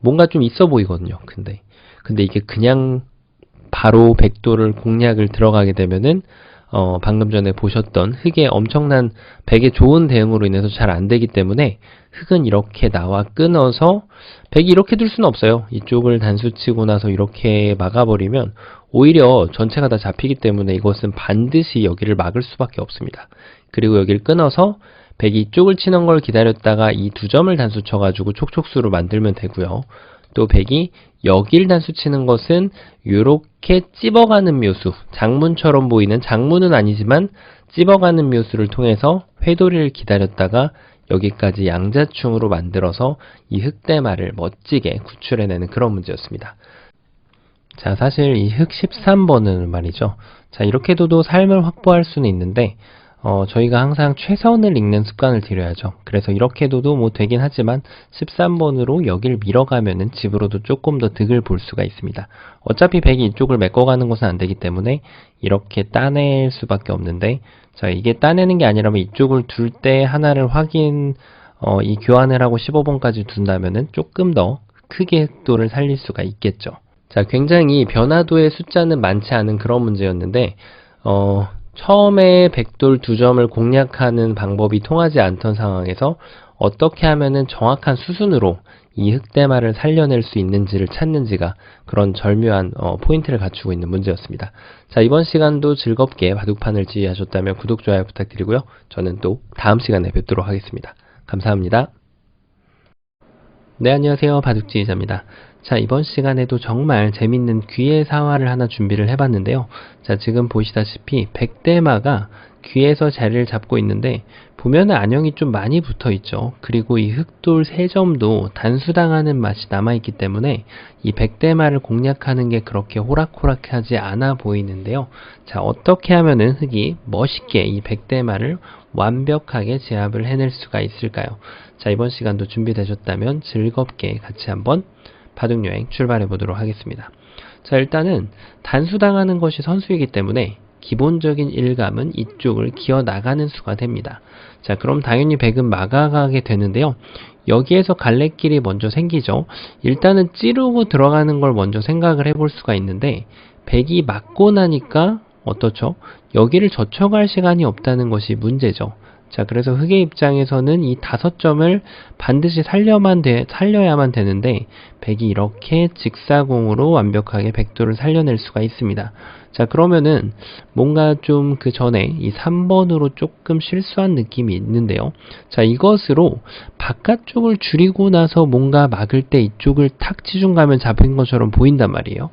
뭔가 좀 있어 보이거든요. 근데 이게 그냥 바로 백도를 공략을 들어가게 되면은 방금 전에 보셨던 흑의 엄청난 백의 좋은 대응으로 인해서 잘 안 되기 때문에 흑은 이렇게 나와 끊어서 백이 이렇게 둘 수는 없어요. 이쪽을 단수 치고 나서 이렇게 막아버리면 오히려 전체가 다 잡히기 때문에 이것은 반드시 여기를 막을 수밖에 없습니다. 그리고 여기를 끊어서 백이 이쪽을 치는 걸 기다렸다가 이 두 점을 단수 쳐가지고 촉촉수로 만들면 되고요. 또 백이 여길 단수 치는 것은 이렇게 찝어가는 묘수, 장문처럼 보이는, 장문은 아니지만 찝어가는 묘수를 통해서 회돌이를 기다렸다가 여기까지 양자충으로 만들어서 이 흑대마를 멋지게 구출해내는 그런 문제였습니다. 자, 사실 이 흑 13번은 말이죠. 자, 이렇게 둬도 삶을 확보할 수는 있는데 저희가 항상 최선을 읽는 습관을 들여야죠. 그래서 이렇게 둬도 뭐 되긴 하지만 13번으로 여길 밀어가면은 집으로도 조금 더 득을 볼 수가 있습니다. 어차피 백이 이쪽을 메꿔가는 것은 안 되기 때문에 이렇게 따낼 수밖에 없는데, 자, 이게 따내는 게 아니라면 이쪽을 둘 때 하나를 이 교환을 하고 15번까지 둔다면은 조금 더 크게 흑도를 살릴 수가 있겠죠. 자, 굉장히 변화도의 숫자는 많지 않은 그런 문제였는데, 처음에 백돌 두 점을 공략하는 방법이 통하지 않던 상황에서 어떻게 하면은 정확한 수순으로 이 흑대마를 살려낼 수 있는지를 찾는지가 그런 절묘한 포인트를 갖추고 있는 문제였습니다. 자, 이번 시간도 즐겁게 바둑판을 지휘하셨다면 구독, 좋아요 부탁드리고요. 저는 또 다음 시간에 뵙도록 하겠습니다. 감사합니다. 네, 안녕하세요. 바둑지휘자입니다. 자, 이번 시간에도 정말 재밌는 귀의 사화를 하나 준비를 해봤는데요. 자, 지금 보시다시피 백대마가 귀에서 자리를 잡고 있는데 보면은 안형이 좀 많이 붙어 있죠. 그리고 이 흑돌 3점도 단수당하는 맛이 남아있기 때문에 이 백대마를 공략하는 게 그렇게 호락호락하지 않아 보이는데요. 자, 어떻게 하면은 흑이 멋있게 이 백대마를 완벽하게 제압을 해낼 수가 있을까요? 자, 이번 시간도 준비되셨다면 즐겁게 같이 한번 바둑여행 출발해 보도록 하겠습니다. 자, 일단은 단수당하는 것이 선수이기 때문에 기본적인 일감은 이쪽을 기어 나가는 수가 됩니다. 자, 그럼 당연히 백은 막아가게 되는데요. 여기에서 갈래길이 먼저 생기죠. 일단은 찌르고 들어가는 걸 먼저 생각을 해볼 수가 있는데 백이 막고 나니까 어떻죠? 여기를 젖혀갈 시간이 없다는 것이 문제죠. 자, 그래서 흑의 입장에서는 이 5점을 반드시 살려야만 되는데 백이 이렇게 직사공으로 완벽하게 백도를 살려낼 수가 있습니다. 자, 그러면은 뭔가 좀 그 전에 이 3번으로 조금 실수한 느낌이 있는데요. 자, 이것으로 바깥쪽을 줄이고 나서 뭔가 막을 때 이쪽을 탁 치중 가면 잡힌 것처럼 보인단 말이에요.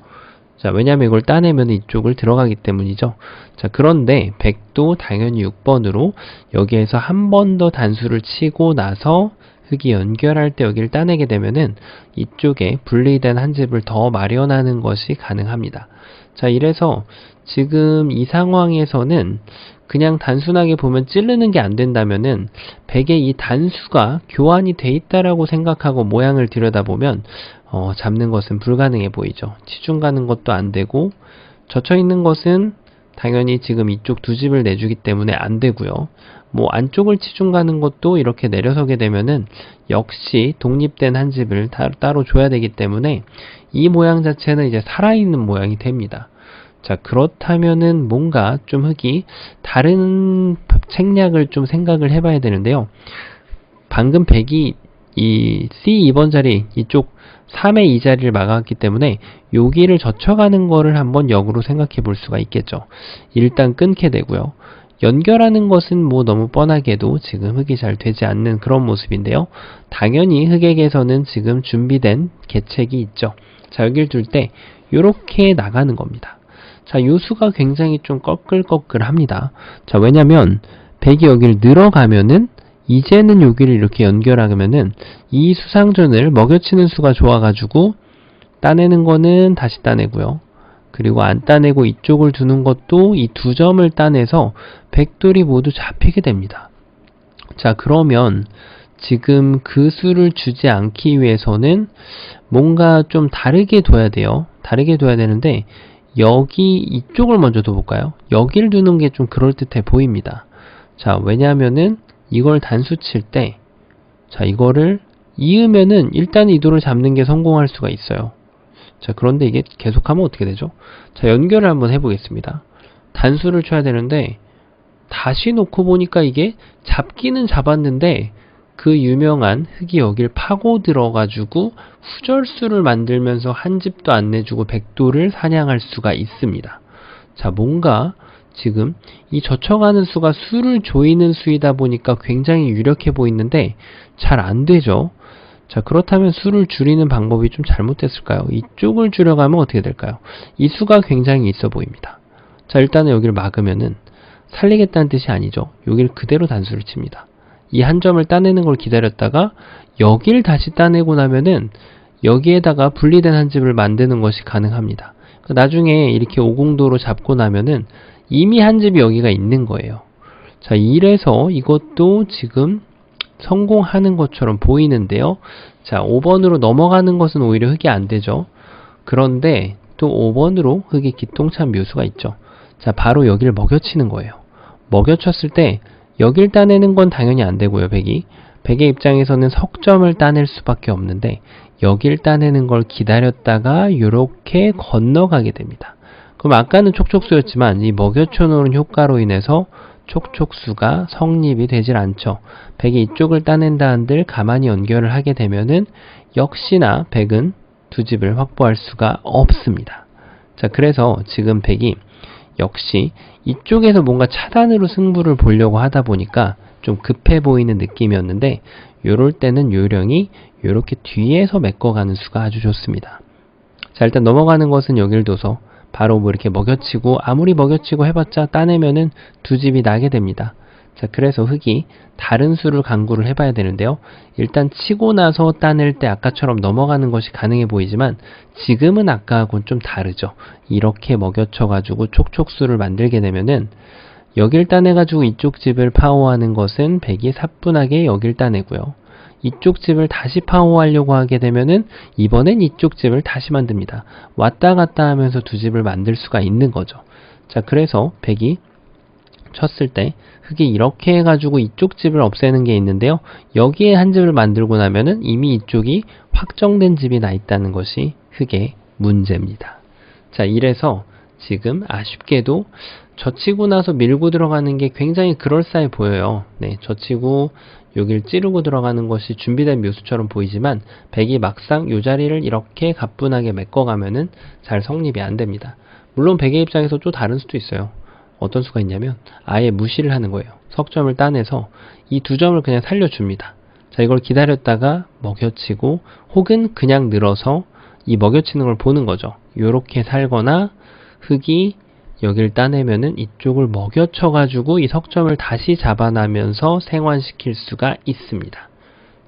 자, 왜냐면 이걸 따내면 이쪽을 들어가기 때문이죠. 자, 그런데 백도 당연히 6번으로 여기에서 한 번 더 단수를 치고 나서 흑이 연결할 때 여기를 따내게 되면은 이쪽에 분리된 한 집을 더 마련하는 것이 가능합니다. 자, 이래서 지금 이 상황에서는 그냥 단순하게 보면 찌르는 게 안 된다면은 백의 이 단수가 교환이 돼 있다라고 생각하고 모양을 들여다보면 잡는 것은 불가능해 보이죠. 치중 가는 것도 안 되고 젖혀 있는 것은 당연히 지금 이쪽 두 집을 내주기 때문에 안 되고요. 뭐 안쪽을 치중 가는 것도 이렇게 내려서게 되면은 역시 독립된 한 집을 따로 줘야 되기 때문에 이 모양 자체는 이제 살아있는 모양이 됩니다. 자, 그렇다면은 뭔가 좀 흑이 다른 생략을 좀 생각을 해봐야 되는데요. 방금 백이 이 C2번 자리 이쪽 3의 이 자리를 막았기 때문에 여기를 젖혀가는 거를 한번 역으로 생각해 볼 수가 있겠죠. 일단 끊게 되고요. 연결하는 것은 뭐 너무 뻔하게도 지금 흑이 잘 되지 않는 그런 모습인데요. 당연히 흑에게서는 지금 준비된 계책이 있죠. 자, 여기를 둘 때 이렇게 나가는 겁니다. 자, 요 수가 굉장히 좀 꺼끌꺼끌합니다. 자, 왜냐면 백이 여기를 늘어가면은 이제는 여기를 이렇게 연결하면은 이 수상전을 먹여치는 수가 좋아가지고 따내는 거는 다시 따내고요. 그리고 안 따내고 이쪽을 두는 것도 이 두 점을 따내서 백돌이 모두 잡히게 됩니다. 자, 그러면 지금 그 수를 주지 않기 위해서는 뭔가 좀 다르게 둬야 돼요. 다르게 둬야 되는데 여기 이쪽을 먼저 둬볼까요? 여기를 두는 게 좀 그럴듯해 보입니다. 자, 왜냐하면은 이걸 단수 칠 때, 자, 이거를 이으면은 일단 이도를 잡는 게 성공할 수가 있어요. 자, 그런데 이게 계속하면 어떻게 되죠? 자, 연결을 한번 해보겠습니다. 단수를 쳐야 되는데 다시 놓고 보니까 이게 잡기는 잡았는데 그 유명한 흙이 여길 파고 들어가지고 후절수를 만들면서 한 집도 안 내주고 백도를 사냥할 수가 있습니다. 자, 뭔가 지금 이 젖혀가는 수가 수를 조이는 수이다 보니까 굉장히 유력해 보이는데 잘 안 되죠. 자, 그렇다면 수를 줄이는 방법이 좀 잘못됐을까요? 이쪽을 줄여가면 어떻게 될까요? 이 수가 굉장히 있어 보입니다. 자, 일단은 여기를 막으면은 살리겠다는 뜻이 아니죠. 여기를 그대로 단수를 칩니다. 이 한 점을 따내는 걸 기다렸다가 여기를 다시 따내고 나면은 여기에다가 분리된 한 집을 만드는 것이 가능합니다. 나중에 이렇게 오공도로 잡고 나면은 이미 한 집이 여기가 있는 거예요. 자, 이래서 이것도 지금 성공하는 것처럼 보이는데요. 자, 5번으로 넘어가는 것은 오히려 흙이 안 되죠. 그런데 또 5번으로 흙이 기똥찬 묘수가 있죠. 자, 바로 여기를 먹여치는 거예요. 먹여쳤을 때 여길 따내는 건 당연히 안 되고요, 백이. 백의 입장에서는 석점을 따낼 수밖에 없는데 여길 따내는 걸 기다렸다가 이렇게 건너가게 됩니다. 그럼 아까는 촉촉수였지만 이 먹여쳐 놓은 효과로 인해서 촉촉수가 성립이 되질 않죠. 백이 이쪽을 따낸다 한들 가만히 연결을 하게 되면은 역시나 백은 두 집을 확보할 수가 없습니다. 자, 그래서 지금 백이 역시 이쪽에서 뭔가 차단으로 승부를 보려고 하다 보니까 좀 급해 보이는 느낌이었는데 요럴 때는 요령이 요렇게 뒤에서 메꿔가는 수가 아주 좋습니다. 자, 일단 넘어가는 것은 여길 둬서 바로 뭐 이렇게 먹여치고 아무리 먹여치고 해봤자 따내면은 두 집이 나게 됩니다. 자, 그래서 흙이 다른 수를 강구를 해봐야 되는데요. 일단 치고 나서 따낼 때 아까처럼 넘어가는 것이 가능해 보이지만 지금은 아까하고는 좀 다르죠. 이렇게 먹여쳐가지고 촉촉수를 만들게 되면은 여길 따내가지고 이쪽 집을 파워하는 것은 백이 사뿐하게 여길 따내고요. 이쪽 집을 다시 파워하려고 하게 되면은 이번엔 이쪽 집을 다시 만듭니다. 왔다 갔다 하면서 두 집을 만들 수가 있는 거죠. 자, 그래서 백이 쳤을 때 흙이 이렇게 해가지고 이쪽 집을 없애는 게 있는데요. 여기에 한 집을 만들고 나면은 이미 이쪽이 확정된 집이 나 있다는 것이 흙의 문제입니다. 자, 이래서 지금 아쉽게도 젖히고 나서 밀고 들어가는 게 굉장히 그럴싸해 보여요. 네, 젖히고 여기를 찌르고 들어가는 것이 준비된 묘수처럼 보이지만 백이 막상 이 자리를 이렇게 가뿐하게 메꿔가면은 잘 성립이 안 됩니다. 물론 백의 입장에서 또 다른 수도 있어요. 어떤 수가 있냐면 아예 무시를 하는 거예요. 석점을 따내서 이 두 점을 그냥 살려줍니다. 자, 이걸 기다렸다가 먹여치고 혹은 그냥 늘어서 이 먹여치는 걸 보는 거죠. 요렇게 살거나 흙이 여기를 따내면은 이쪽을 먹여쳐가지고 이 석점을 다시 잡아나면서 생환시킬 수가 있습니다.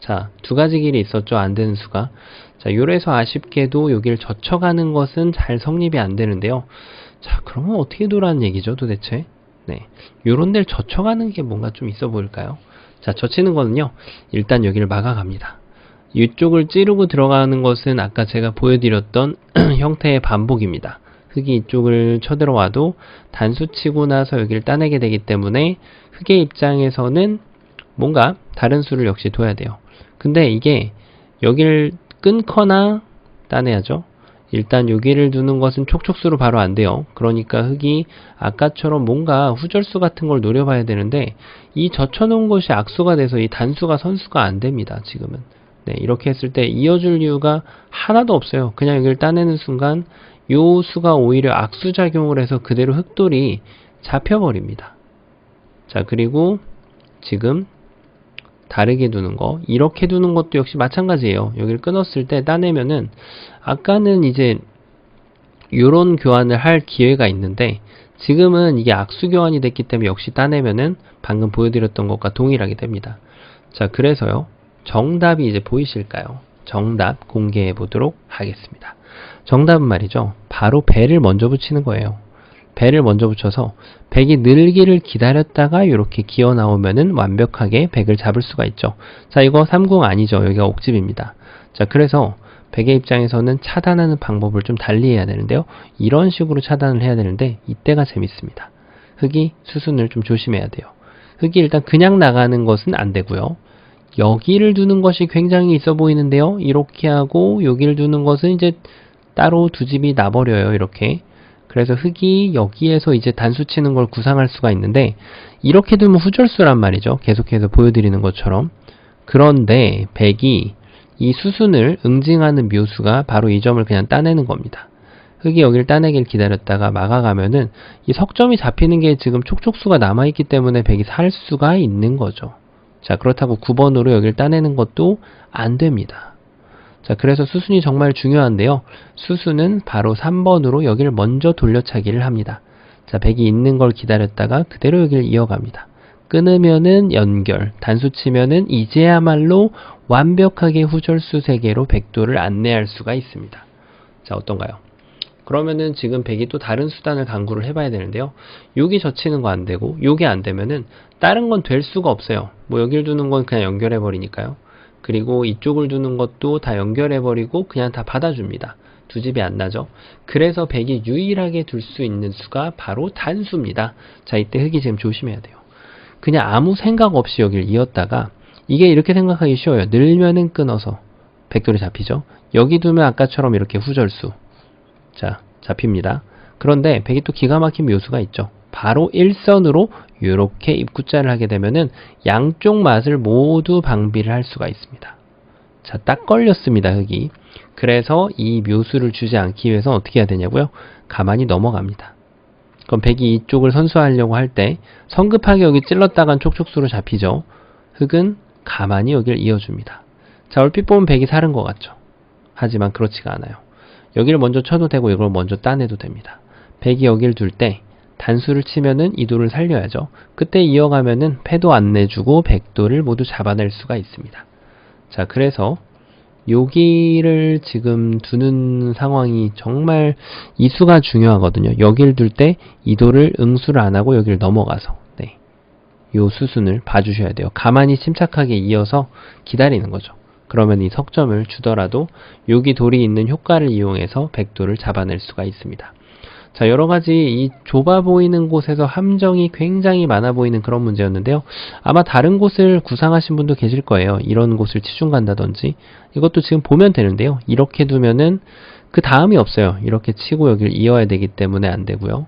자, 두 가지 길이 있었죠. 안 되는 수가. 자, 요래서 아쉽게도 여기를 젖혀가는 것은 잘 성립이 안 되는데요. 자, 그러면 어떻게 돌아는 얘기죠, 도대체? 네, 요런 데를 젖혀가는 게 뭔가 좀 있어 보일까요? 자, 젖히는 거는요, 일단 여기를 막아갑니다. 이쪽을 찌르고 들어가는 것은 아까 제가 보여드렸던 형태의 반복입니다. 흙이 이쪽을 쳐들어와도 단수 치고 나서 여기를 따내게 되기 때문에 흙의 입장에서는 뭔가 다른 수를 역시 둬야 돼요. 근데 이게 여기를 끊거나 따내야죠. 일단 여기를 두는 것은 촉촉수로 바로 안 돼요. 그러니까 흙이 아까처럼 뭔가 후절수 같은 걸 노려봐야 되는데 이 젖혀놓은 것이 악수가 돼서 이 단수가 선수가 안 됩니다. 지금은. 네, 이렇게 했을 때 이어줄 이유가 하나도 없어요. 그냥 여기를 따내는 순간 요 수가 오히려 악수작용을 해서 그대로 흙돌이 잡혀버립니다. 자, 그리고 지금 다르게 두는 거, 이렇게 두는 것도 역시 마찬가지예요. 여기를 끊었을 때 따내면은 아까는 이제 요런 교환을 할 기회가 있는데 지금은 이게 악수 교환이 됐기 때문에 역시 따내면은 방금 보여드렸던 것과 동일하게 됩니다. 자, 그래서요, 정답이 이제 보이실까요? 정답 공개해 보도록 하겠습니다. 정답은 말이죠, 바로 배를 먼저 붙이는 거예요. 배를 먼저 붙여서 백이 늘기를 기다렸다가 이렇게 기어 나오면은 완벽하게 백을 잡을 수가 있죠. 자, 이거 30 아니죠. 여기가 옥집입니다. 자, 그래서 백의 입장에서는 차단하는 방법을 좀 달리 해야 되는데요. 이런 식으로 차단을 해야 되는데 이때가 재밌습니다. 흑이 수순을 좀 조심해야 돼요. 흑이 일단 그냥 나가는 것은 안 되고요. 여기를 두는 것이 굉장히 있어 보이는데요. 이렇게 하고 여기를 두는 것은 이제 따로 두 집이 나버려요. 이렇게. 그래서 흑이 여기에서 이제 단수 치는 걸 구상할 수가 있는데 이렇게 두면 후절수란 말이죠. 계속해서 보여드리는 것처럼. 그런데 백이 이 수순을 응징하는 묘수가 바로 이 점을 그냥 따내는 겁니다. 흑이 여기를 따내길 기다렸다가 막아가면은 이 석점이 잡히는 게 지금 촉촉수가 남아있기 때문에 백이 살 수가 있는 거죠. 자, 그렇다고 9번으로 여기를 따내는 것도 안 됩니다. 자, 그래서 수순이 정말 중요한데요. 수순은 바로 3번으로 여기를 먼저 돌려차기를 합니다. 자, 백이 있는 걸 기다렸다가 그대로 여기를 이어갑니다. 끊으면은 연결, 단수 치면은 이제야말로 완벽하게 후절수 세개로 백도를 안내할 수가 있습니다. 자, 어떤가요? 그러면은 지금 백이 또 다른 수단을 강구를 해봐야 되는데요. 여기 젖히는 거 안 되고 요게 안 되면은 다른 건 될 수가 없어요. 뭐 여기를 두는 건 그냥 연결해 버리니까요. 그리고 이쪽을 두는 것도 다 연결해 버리고 그냥 다 받아줍니다. 두 집이 안 나죠. 그래서 백이 유일하게 둘 수 있는 수가 바로 단수입니다. 자, 이때 흑이 지금 조심해야 돼요. 그냥 아무 생각 없이 여기를 이었다가 이게 이렇게 생각하기 쉬워요. 늘면은 끊어서 백돌이 잡히죠. 여기 두면 아까처럼 이렇게 후절수. 자, 잡힙니다. 그런데 백이 또 기가 막힌 묘수가 있죠. 바로 일선으로 이렇게 입구자를 하게 되면은 양쪽 맛을 모두 방비를 할 수가 있습니다. 자, 딱 걸렸습니다, 흑이. 그래서 이 묘수를 주지 않기 위해서 어떻게 해야 되냐고요? 가만히 넘어갑니다. 그럼 백이 이쪽을 선수하려고 할 때 성급하게 여기 찔렀다간 촉촉수로 잡히죠. 흑은 가만히 여기를 이어줍니다. 자, 얼핏 보면 백이 사른 것 같죠. 하지만 그렇지가 않아요. 여기를 먼저 쳐도 되고 이걸 먼저 따내도 됩니다. 백이 여기를 둘 때 단수를 치면은 이도를 살려야죠. 그때 이어가면은 패도 안 내주고 백도를 모두 잡아낼 수가 있습니다. 자, 그래서 여기를 지금 두는 상황이 정말 이수가 중요하거든요. 여기를 둘 때 이도를 응수를 안 하고 여기를 넘어가서 네, 요 수순을 봐주셔야 돼요. 가만히 침착하게 이어서 기다리는 거죠. 그러면 이 석점을 주더라도 여기 돌이 있는 효과를 이용해서 백도를 잡아낼 수가 있습니다. 자, 여러가지 이 좁아 보이는 곳에서 함정이 굉장히 많아 보이는 그런 문제였는데요. 아마 다른 곳을 구상하신 분도 계실 거예요. 이런 곳을 치중 간다든지. 이것도 지금 보면 되는데요. 이렇게 두면은 그 다음이 없어요. 이렇게 치고 여기를 이어야 되기 때문에 안 되고요.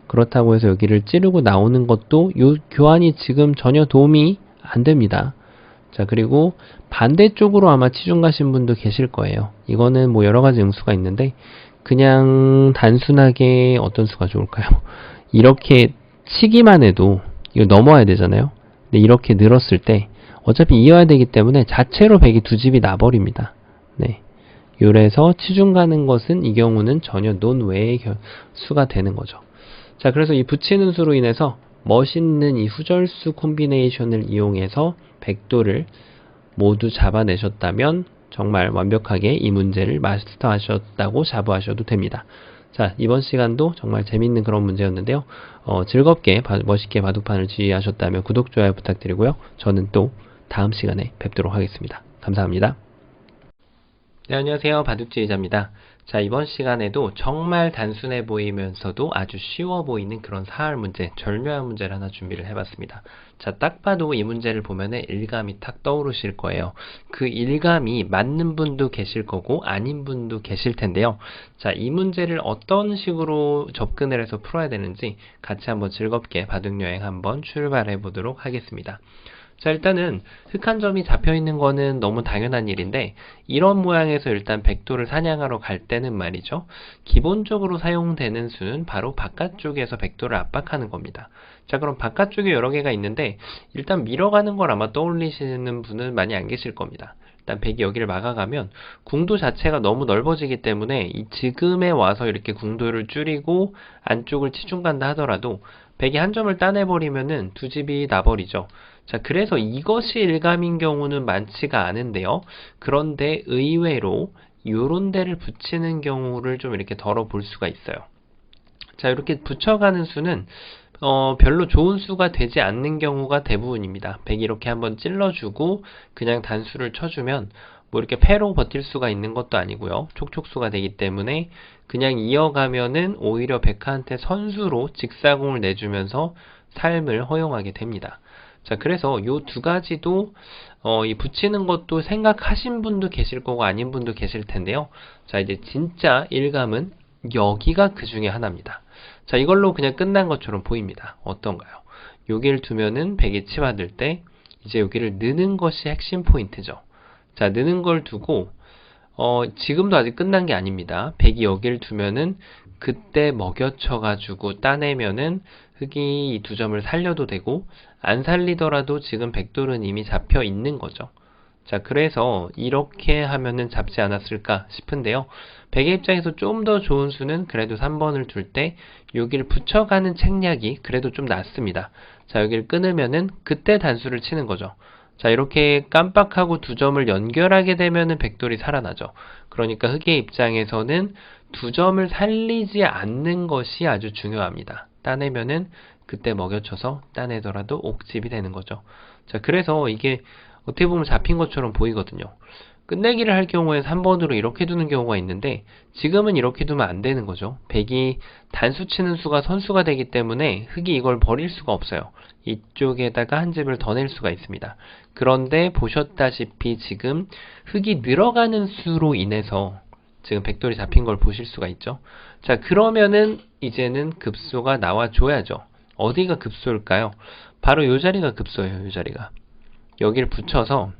그렇다고 해서 여기를 찌르고 나오는 것도 요 교환이 지금 전혀 도움이 안 됩니다. 자, 그리고 반대쪽으로 아마 치중 가신 분도 계실 거예요. 이거는 뭐 여러가지 응수가 있는데 그냥 단순하게 어떤 수가 좋을까요? 이렇게 치기만 해도 이거 넘어야 되잖아요. 근데 이렇게 늘었을 때 어차피 이어야 되기 때문에 자체로 백이 두 집이 나버립니다. 네. 요래서 치중 가는 것은 이 경우는 전혀 논외의 수가 되는 거죠. 자, 그래서 이 붙이는 수로 인해서 멋있는 이 후절수 콤비네이션을 이용해서 백도를 모두 잡아내셨다면 정말 완벽하게 이 문제를 마스터하셨다고 자부하셔도 됩니다. 자, 이번 시간도 정말 재밌는 그런 문제였는데요. 즐겁게 멋있게 바둑판을 지휘하셨다면 구독, 좋아요 부탁드리고요. 저는 또 다음 시간에 뵙도록 하겠습니다. 감사합니다. 네, 안녕하세요. 바둑지휘자입니다. 자, 이번 시간에도 정말 단순해 보이면서도 아주 쉬워 보이는 그런 사활 문제, 절묘한 문제를 하나 준비를 해봤습니다. 자, 딱 봐도 이 문제를 보면은 일감이 탁 떠오르실 거예요. 그 일감이 맞는 분도 계실 거고 아닌 분도 계실 텐데요. 자, 이 문제를 어떤 식으로 접근을 해서 풀어야 되는지 같이 한번 즐겁게 바둑여행 한번 출발해 보도록 하겠습니다. 자, 일단은 흑한 점이 잡혀있는 거는 너무 당연한 일인데 이런 모양에서 일단 백도를 사냥하러 갈 때는 말이죠. 기본적으로 사용되는 수는 바로 바깥쪽에서 백도를 압박하는 겁니다. 자, 그럼 바깥쪽에 여러 개가 있는데 일단 밀어가는 걸 아마 떠올리시는 분은 많이 안 계실 겁니다. 일단 백이 여기를 막아가면 궁도 자체가 너무 넓어지기 때문에 이 지금에 와서 이렇게 궁도를 줄이고 안쪽을 치중 간다 하더라도 백이 한 점을 따내버리면은 두 집이 나버리죠. 자, 그래서 이것이 일감인 경우는 많지가 않은데요. 그런데 의외로 요런 데를 붙이는 경우를 좀 이렇게 덜어 볼 수가 있어요. 자, 이렇게 붙여가는 수는 별로 좋은 수가 되지 않는 경우가 대부분입니다. 백이 이렇게 한번 찔러주고 그냥 단수를 쳐주면 뭐 이렇게 패로 버틸 수가 있는 것도 아니고요. 촉촉수가 되기 때문에 그냥 이어가면은 오히려 백하한테 선수로 직사공을 내주면서 삶을 허용하게 됩니다. 자, 그래서 요 두 가지도 이 붙이는 것도 생각하신 분도 계실 거고 아닌 분도 계실 텐데요. 자, 이제 진짜 일감은 여기가 그 중에 하나입니다. 자, 이걸로 그냥 끝난 것처럼 보입니다. 어떤가요? 여기를 두면은 백이 치받을 때 이제 여기를 느는 것이 핵심 포인트죠. 자, 느는 걸 두고 지금도 아직 끝난 게 아닙니다. 백이 여기를 두면은 그때 먹여쳐가지고 따내면은 흑이 이 두 점을 살려도 되고 안 살리더라도 지금 백돌은 이미 잡혀 있는 거죠. 자, 그래서 이렇게 하면은 잡지 않았을까 싶은데요. 백의 입장에서 좀 더 좋은 수는 그래도 3번을 둘 때 여기를 붙여가는 책략이 그래도 좀 낫습니다. 자, 여기를 끊으면은 그때 단수를 치는 거죠. 자, 이렇게 깜빡하고 두 점을 연결하게 되면은 백돌이 살아나죠. 그러니까 흑의 입장에서는 두 점을 살리지 않는 것이 아주 중요합니다. 따내면은 그때 먹여쳐서 따내더라도 옥집이 되는 거죠. 자, 그래서 이게 어떻게 보면 잡힌 것처럼 보이거든요. 끝내기를 할 경우에 3번으로 이렇게 두는 경우가 있는데 지금은 이렇게 두면 안 되는 거죠. 백이 단수 치는 수가 선수가 되기 때문에 흑이 이걸 버릴 수가 없어요. 이쪽에다가 한 집을 더 낼 수가 있습니다. 그런데 보셨다시피 지금 흑이 늘어가는 수로 인해서 지금 백돌이 잡힌 걸 보실 수가 있죠. 자, 그러면은 이제는 급소가 나와줘야죠. 어디가 급소일까요? 바로 이 자리가 급소예요. 이 자리가. 여기를 붙여서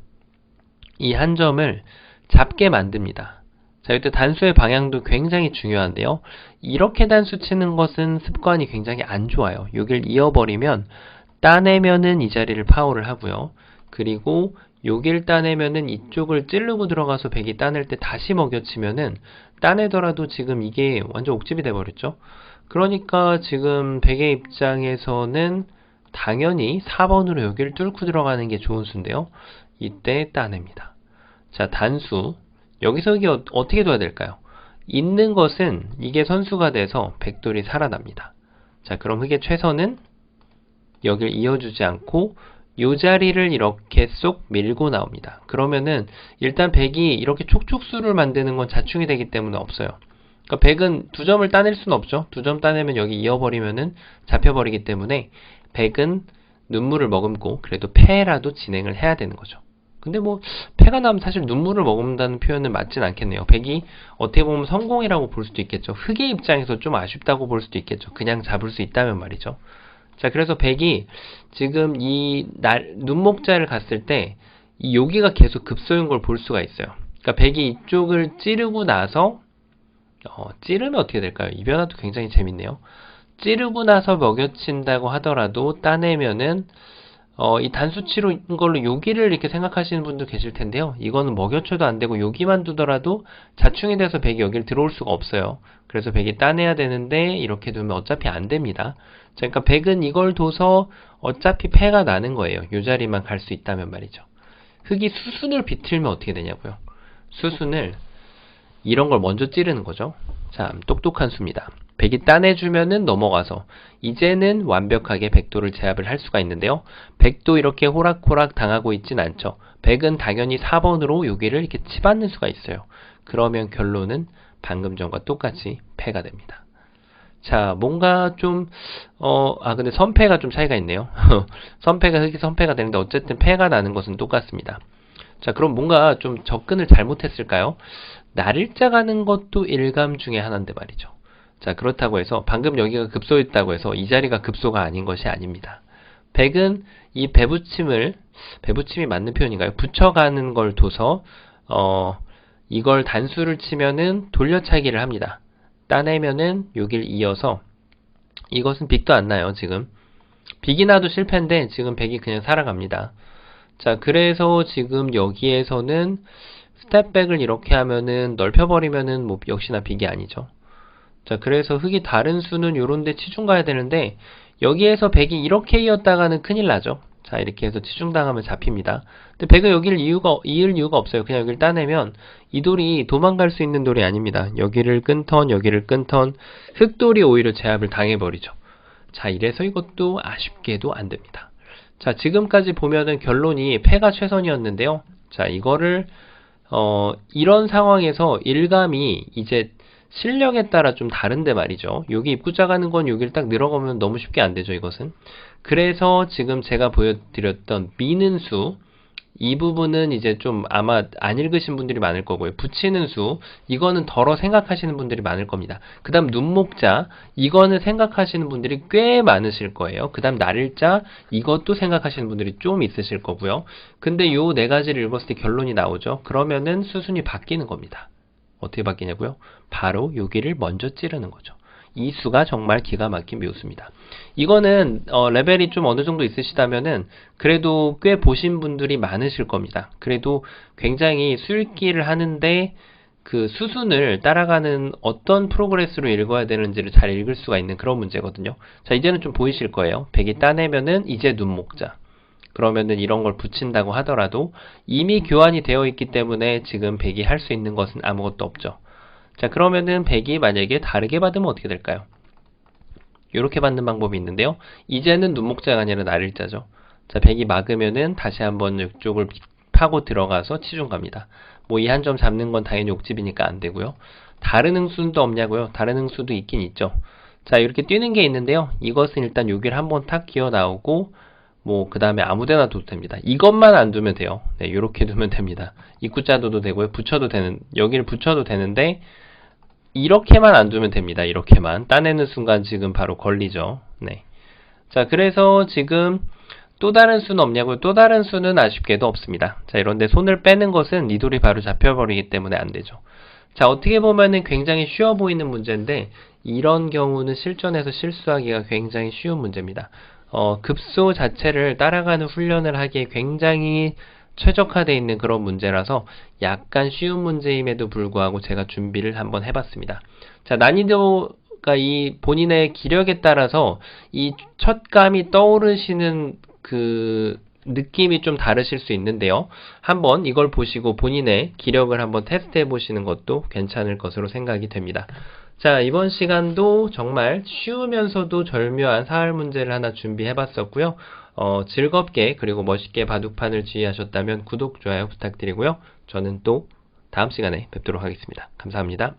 이 한 점을 잡게 만듭니다. 자, 이때 단수의 방향도 굉장히 중요한데요. 이렇게 단수 치는 것은 습관이 굉장히 안 좋아요. 여기를 이어버리면 따내면은 이 자리를 파워를 하고요. 그리고 여기를 따내면은 이쪽을 찌르고 들어가서 백이 따낼 때 다시 먹여치면은 따내더라도 지금 이게 완전 옥집이 돼버렸죠. 그러니까 지금 백의 입장에서는 당연히 4번으로 여기를 뚫고 들어가는 게 좋은 수인데요. 이때 따냅니다. 자, 단수. 여기서 이게 어떻게 둬야 될까요? 있는 것은 이게 선수가 돼서 백돌이 살아납니다. 자, 그럼 흑의 최선은 여기를 이어주지 않고 이 자리를 이렇게 쏙 밀고 나옵니다. 그러면은 일단 백이 이렇게 촉촉수를 만드는 건 자충이 되기 때문에 없어요. 그러니까 백은 두 점을 따낼 수는 없죠. 두 점 따내면 여기 이어버리면은 잡혀버리기 때문에 백은 눈물을 머금고 그래도 패라도 진행을 해야 되는 거죠. 근데 뭐 패가 나면 사실 눈물을 머금는다는 표현은 맞진 않겠네요. 백이 어떻게 보면 성공이라고 볼 수도 있겠죠. 흑의 입장에서 좀 아쉽다고 볼 수도 있겠죠. 그냥 잡을 수 있다면 말이죠. 자, 그래서 백이 지금 이 눈목자를 갔을 때 이 여기가 계속 급소인 걸 볼 수가 있어요. 그러니까 백이 이쪽을 찌르고 나서 찌르면 어떻게 될까요? 이 변화도 굉장히 재밌네요. 찌르고 나서 먹여친다고 하더라도 따내면은 이 단수치로 걸로 여기를 이렇게 생각하시는 분도 계실 텐데요. 이거는 먹여쳐도 안 되고 여기만 두더라도 자충이 돼서 백이 여기를 들어올 수가 없어요. 그래서 백이 따내야 되는데 이렇게 두면 어차피 안 됩니다. 자, 그러니까 백은 이걸 둬서 어차피 패가 나는 거예요. 이 자리만 갈 수 있다면 말이죠. 흑이 수순을 비틀면 어떻게 되냐고요. 수순을 이런 걸 먼저 찌르는 거죠. 참 똑똑한 수입니다. 백이 따내주면은 넘어가서 이제는 완벽하게 백도를 제압을 할 수가 있는데요. 백도 이렇게 호락호락 당하고 있진 않죠. 백은 당연히 4번으로 여기를 이렇게 치받는 수가 있어요. 그러면 결론은 방금 전과 똑같이 패가 됩니다. 자, 뭔가 좀 근데 선패가 좀 차이가 있네요. 흑이 선패가 되는데 어쨌든 패가 나는 것은 똑같습니다. 자, 그럼 뭔가 좀 접근을 잘못했을까요? 날일자 가는 것도 일감 중에 하나인데 말이죠. 자, 그렇다고 해서 방금 여기가 급소였다고 해서 이 자리가 급소가 아닌 것이 아닙니다. 백은 이 배붙임이 맞는 표현인가요? 붙여가는 걸 둬서 이걸 단수를 치면은 돌려차기를 합니다. 따내면은 여길 이어서 이것은 빅도 안 나요. 지금 빅이 나도 실패인데 지금 백이 그냥 살아갑니다. 자, 그래서 지금 여기에서는 스텝백을 이렇게 하면은 넓혀버리면은 뭐 역시나 빅이 아니죠. 자, 그래서 흑이 다른 수는 요런데 치중 가야 되는데 여기에서 백이 이렇게 이었다가는 큰일 나죠. 자, 이렇게 해서 치중당하면 잡힙니다. 근데 백은 여기를 이을 이유가 없어요. 그냥 여기를 따내면 이 돌이 도망갈 수 있는 돌이 아닙니다. 여기를 끊던 여기를 끊던 흑돌이 오히려 제압을 당해버리죠. 자, 이래서 이것도 아쉽게도 안 됩니다. 자, 지금까지 보면은 결론이 패가 최선이었는데요. 자, 이거를 이런 상황에서 일감이 이제 실력에 따라 좀 다른데 말이죠. 여기 입구자 가는 건 여기를 딱 늘어가면 너무 쉽게 안 되죠, 이것은. 그래서 지금 제가 보여드렸던 미는 수, 이 부분은 이제 좀 아마 안 읽으신 분들이 많을 거고요. 붙이는 수, 이거는 덜어 생각하시는 분들이 많을 겁니다. 그 다음 눈목자, 이거는 생각하시는 분들이 꽤 많으실 거예요. 그 다음 날일자, 이것도 생각하시는 분들이 좀 있으실 거고요. 근데 요 네 가지를 읽었을 때 결론이 나오죠. 그러면은 수순이 바뀌는 겁니다. 어떻게 바뀌냐고요? 바로 여기를 먼저 찌르는 거죠. 이 수가 정말 기가 막힌 묘수입니다. 이거는 레벨이 좀 어느 정도 있으시다면은 그래도 꽤 보신 분들이 많으실 겁니다. 그래도 굉장히 수읽기를 하는데 그 수순을 따라가는 어떤 프로그레스로 읽어야 되는지를 잘 읽을 수가 있는 그런 문제거든요. 자, 이제는 좀 보이실 거예요. 100이 따내면은 이제 눈목자. 그러면은 이런 걸 붙인다고 하더라도 이미 교환이 되어 있기 때문에 지금 100이 할 수 있는 것은 아무것도 없죠. 자, 그러면은 100이 만약에 다르게 받으면 어떻게 될까요? 이렇게 받는 방법이 있는데요. 이제는 눈목자가 아니라 날일자죠. 자, 100이 막으면은 다시 한번 이쪽을 파고 들어가서 치중 갑니다. 뭐 이 한 점 잡는 건 당연히 옥집이니까 안 되고요. 다른 응수도 없냐고요? 다른 응수도 있긴 있죠. 자, 이렇게 뛰는 게 있는데요. 이것은 일단 여기를 한번 탁 기어 나오고 뭐 그 다음에 아무데나 둬도 됩니다. 이것만 안 두면 돼요. 네, 이렇게 두면 됩니다. 입구자 둬도 되고요. 붙여도 되는, 여기를 붙여도 되는데 이렇게만 안 두면 됩니다. 이렇게만. 따내는 순간 지금 바로 걸리죠. 네. 자, 그래서 지금 또 다른 수는 없냐고요? 또 다른 수는 아쉽게도 없습니다. 자, 이런데 손을 빼는 것은 니돌이 바로 잡혀버리기 때문에 안 되죠. 자, 어떻게 보면은 굉장히 쉬워 보이는 문제인데 이런 경우는 실전에서 실수하기가 굉장히 쉬운 문제입니다. 급소 자체를 따라가는 훈련을 하기에 굉장히 최적화되어 있는 그런 문제라서 약간 쉬운 문제임에도 불구하고 제가 준비를 한번 해봤습니다. 자, 난이도가 이 본인의 기력에 따라서 이 첫 감이 떠오르시는 그 느낌이 좀 다르실 수 있는데요. 한번 이걸 보시고 본인의 기력을 한번 테스트해 보시는 것도 괜찮을 것으로 생각이 됩니다. 자, 이번 시간도 정말 쉬우면서도 절묘한 사활 문제를 하나 준비해 봤었고요. 즐겁게 그리고 멋있게 바둑판을 지휘하셨다면 구독, 좋아요 부탁드리고요. 저는 또 다음 시간에 뵙도록 하겠습니다. 감사합니다.